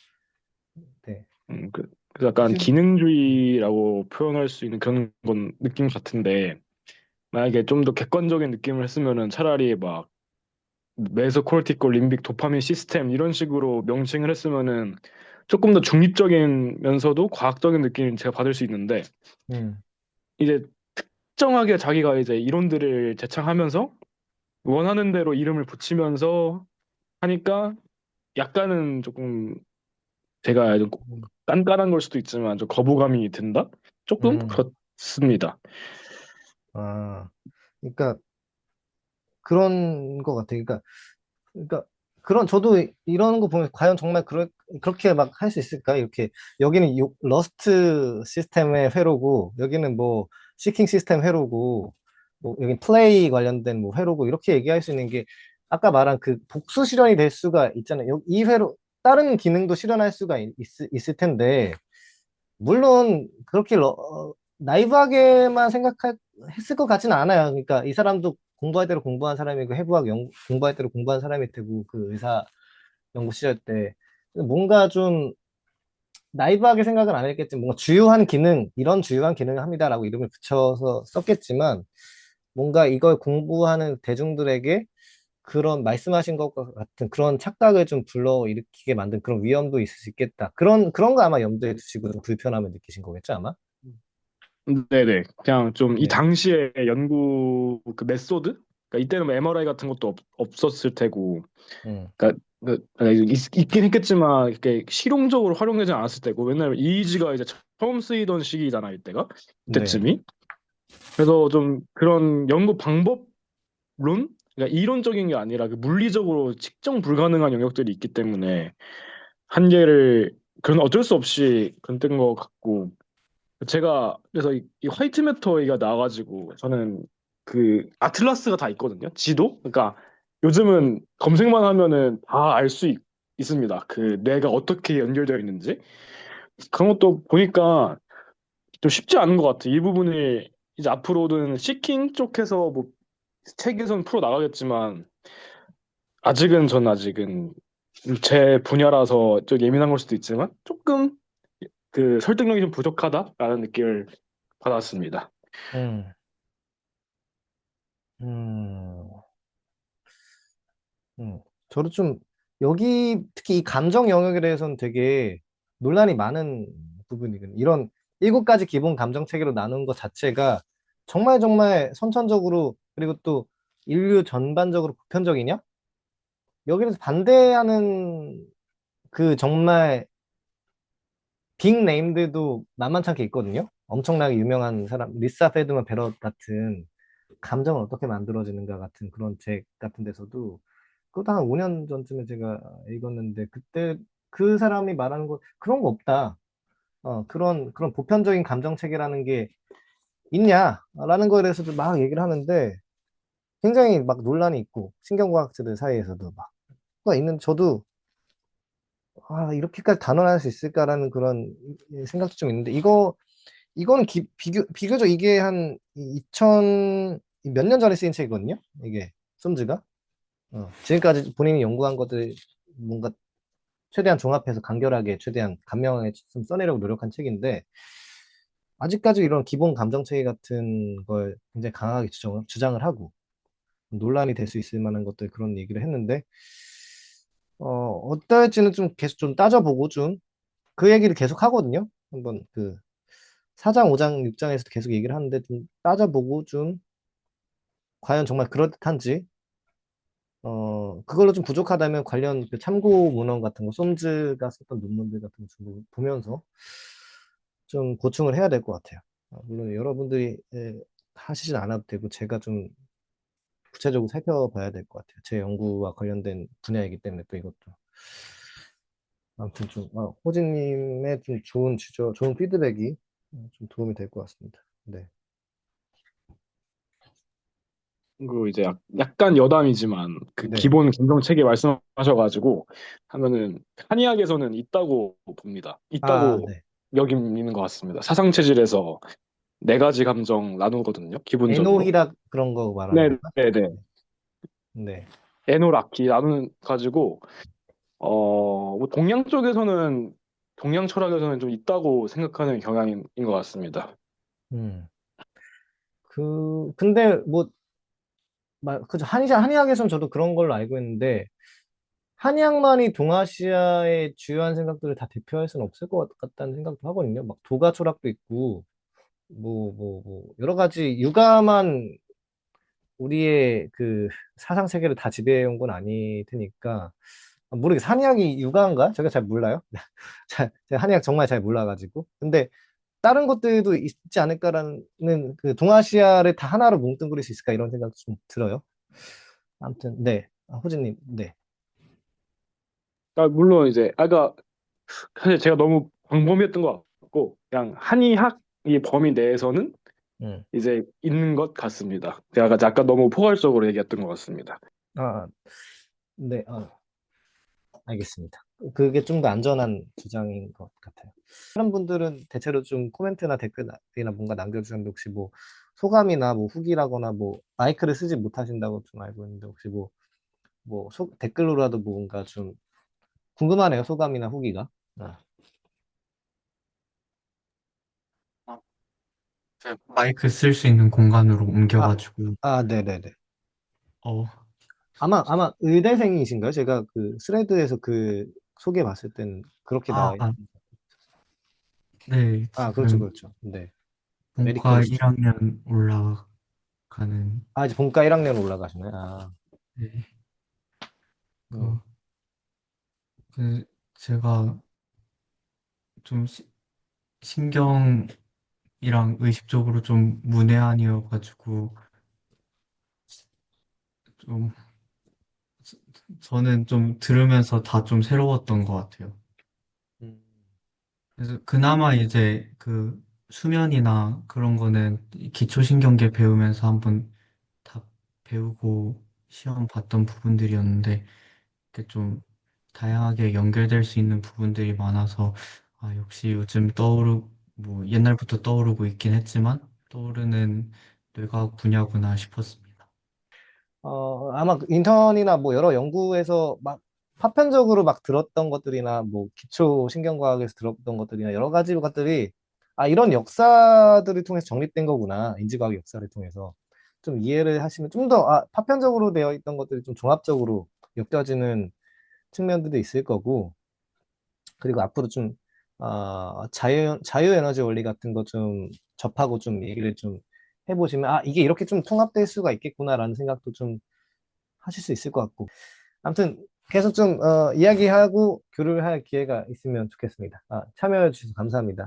네. 그 약간 기능주의라고 표현할 수 있는 그런 건 느낌 같은데 만약에 좀 더 객관적인 느낌을 했으면은 차라리 막 메소코르티콜 림빅 도파민 시스템 이런 식으로 명칭을 했으면은 조금 더 중립적이면서도 과학적인 느낌을 제가 받을 수 있는데 음, 이제 특정하게 자기가 이제 이론들을 제창하면서 원하는 대로 이름을 붙이면서 하니까 약간은 조금 제가 좀 음, 깐깐한 걸 수도 있지만 좀 거부감이 든다? 조금 음. 그렇습니다. 아, 그러니까 그런 것 같아요. 그러니까 저도 이런 거 보면 과연 정말 그렇게 막 할 수 있을까? 이렇게 여기는 러스트 시스템의 회로고 여기는 뭐 시킹 시스템 회로고 뭐 여기 플레이 관련된 뭐 회로고 이렇게 얘기할 수 있는 게 아까 말한 그 복수 실현이 될 수가 있잖아요. 이 회로 다른 기능도 실현할 수가 있을 텐데 물론 그렇게 나이브하게만 했을 것 같지는 않아요. 그러니까 이 사람도 공부할 대로 공부한 사람이고 공부할 대로 공부한 사람일 테고 그 의사 연구 시절 때 뭔가 좀 나이브하게 생각은 안 했겠지. 뭔가 주요한 기능 이런 주요한 기능을 합니다라고 이름을 붙여서 썼겠지만 뭔가 이걸 공부하는 대중들에게 그런 말씀하신 것과 같은 그런 착각을 좀 불러일으키게 만든 그런 위험도 있을 수 있겠다. 그런 거 아마 염두에 두시고 좀 불편함을 느끼신 거겠죠, 아마? 네네. 그냥 좀 이 네. 당시에 연구 그 메소드? 그러니까 이때는 뭐 MRI 같은 것도 없었을 테고, 음. 그러니까 있긴 했겠지만 이렇게 실용적으로 활용되지 않았을 때고 왜냐면 이의지가 이제 처음 쓰이던 시기잖아 이때가 네. 이때쯤이 그래서 좀 그런 연구 방법론 그러니까 이론적인 게 아니라 그 물리적으로 측정 불가능한 영역들이 있기 때문에 한계를 그런 어쩔 수 없이 건든 것 같고 제가 그래서 이 화이트 매터가 나와가지고 저는 그 아틀라스가 다 있거든요. 지도? 그러니까 요즘은 검색만 하면은 다 알 수 있습니다. 그 뇌가 어떻게 연결되어 있는지 그런 것도 보니까 좀 쉽지 않은 것 같아. 이 부분이 이제 앞으로는 시킹 쪽에서 뭐 책에선 풀어 나가겠지만 아직은 제 분야라서 좀 예민한 걸 수도 있지만 조금 그 설득력이 좀 부족하다라는 느낌을 받았습니다. 음, 음, 저도 좀, 여기, 특히 이 감정 영역에 대해서는 되게 논란이 많은 부분이거든요. 이런 7가지 기본 감정 체계로 나눈 것 자체가 정말 정말 선천적으로, 그리고 또 인류 전반적으로 보편적이냐? 여기에서 반대하는 그 정말 빅 네임들도 만만찮게 있거든요. 엄청나게 유명한 사람, 리사 페드만 베럿 같은 감정은 어떻게 만들어지는가 같은 그런 책 같은 데서도 그것도 한 5년 전쯤에 제가 읽었는데 그때 그 사람이 말하는 거 그런 거 없다. 그런 보편적인 감정 체계라는 게 있냐라는 거에 대해서도 막 얘기를 하는데 굉장히 막 논란이 있고 신경과학자들 사이에서도 막 그거 있는 저도 이렇게까지 단언할 수 있을까라는 그런 생각도 좀 있는데 이거는 비교적 이게 한 2000 몇 년 전에 쓰인 책이거든요. 이게 솜즈가 지금까지 본인이 연구한 것들 뭔가 최대한 종합해서 간결하게 최대한 간명하게 좀 써내려고 노력한 책인데 아직까지 이런 기본 감정 체계 같은 걸 굉장히 강하게 주장을 하고 논란이 될 수 있을 만한 것들 그런 얘기를 했는데 어떨지는 좀 계속 좀 따져보고 좀 그 얘기를 계속 하거든요. 한번 그 4장, 5장, 6장에서도 계속 얘기를 하는데 좀 따져보고 좀 과연 정말 그럴듯한지 그걸로 좀 부족하다면 관련 그 참고 문헌 같은 거, 솜즈가 썼던 논문들 같은 거 좀 보면서 좀 보충을 해야 될 것 같아요. 물론 여러분들이 하시진 않아도 되고 제가 좀 구체적으로 살펴봐야 될 것 같아요. 제 연구와 관련된 분야이기 때문에 또 이것도. 아무튼 좀, 호진님의 좀 좋은 피드백이 좀 도움이 될 것 같습니다. 네. 그리고 이제 약간 여담이지만 그 네. 기본 감정 체계 말씀하셔가지고 하면은 한의학에서는 있다고 봅니다. 있다고 네. 여기는 것 같습니다. 사상 체질에서 4가지 감정 나누거든요. 기본적으로. 에노히라 그런 거 말하는 네, 건가? 네, 네. 네. 에노라키 나누는 가지고 뭐 동양 쪽에서는 동양 철학에서는 좀 있다고 생각하는 경향인 것 같습니다. 음. 근데 뭐, 그죠. 한의학에서는 저도 그런 걸로 알고 있는데, 한의학만이 동아시아의 주요한 생각들을 다 대표할 수는 없을 것 같다는 생각도 하거든요. 막 도가 철학도 있고, 여러 가지 육아만 우리의 그 사상 세계를 다 지배해온 건 아닐 테니까, 모르겠어요. 한의학이 육아인가? 제가 잘 몰라요. 제가 한의학 정말 잘 몰라가지고. 근데 다른 것들도 있지 않을까라는 그 동아시아를 다 하나로 뭉뚱그릴 수 있을까 이런 생각도 좀 들어요. 아무튼, 네. 호진님, 네. 물론 이제 아까 사실 제가 너무 광범위했던 것 같고 그냥 한의학의 범위 내에서는 음. 이제 있는 것 같습니다. 제가 아까 너무 포괄적으로 얘기했던 것 같습니다. 아, 네. 알겠습니다. 그게 좀 더 안전한 주장인 것 같아요. 다른 분들은 대체로 좀 코멘트나 댓글이나 뭔가 남겨주셨는데 혹시 뭐 소감이나 뭐 후기라거나 뭐 마이크를 쓰지 못하신다고 좀 알고 있는데 혹시 댓글로라도 뭔가 좀 궁금하네요. 소감이나 후기가. 마이크 쓸 수 있는 공간으로 아, 옮겨가지고, 네네네. 어, 아마 의대생이신가요? 제가 그 스레드에서 그 소개 봤을 때는 그렇게 나와 있는. 아, 네, 그렇죠, 지금 그렇죠. 네. 본과 메디컬이시죠. 1학년 올라가는, 이제 본과 1학년 올라가시나요? 네, 그, 음. 제가 좀 신경이랑 의식적으로 좀 문외한이어가지고 좀 저는 좀 들으면서 다 좀 새로웠던 것 같아요. 음. 그래서 그나마 이제 그 수면이나 그런 거는 기초신경계 배우면서 한번 다 배우고 시험 봤던 부분들이었는데 이렇게 좀 다양하게 연결될 수 있는 부분들이 많아서 아, 역시 요즘 뭐 옛날부터 떠오르고 있긴 했지만 떠오르는 뇌과학 분야구나 싶었습니다. 아마 그 인턴이나 뭐 여러 연구에서 막 파편적으로 막 들었던 것들이나 뭐 기초 신경과학에서 들었던 것들이나 여러 가지 것들이 이런 역사들을 통해서 정립된 거구나. 인지과학 역사를 통해서 좀 이해를 하시면 좀 더 파편적으로 되어 있던 것들이 좀 종합적으로 엮여지는 측면들도 있을 거고 그리고 앞으로 좀 자유에너지 원리 같은 거 좀 접하고 좀 얘기를 좀 해보시면 이게 이렇게 좀 통합될 수가 있겠구나라는 생각도 좀 하실 수 있을 것 같고 아무튼 계속 좀 이야기하고 교류할 기회가 있으면 좋겠습니다. 참여해 주셔서 감사합니다.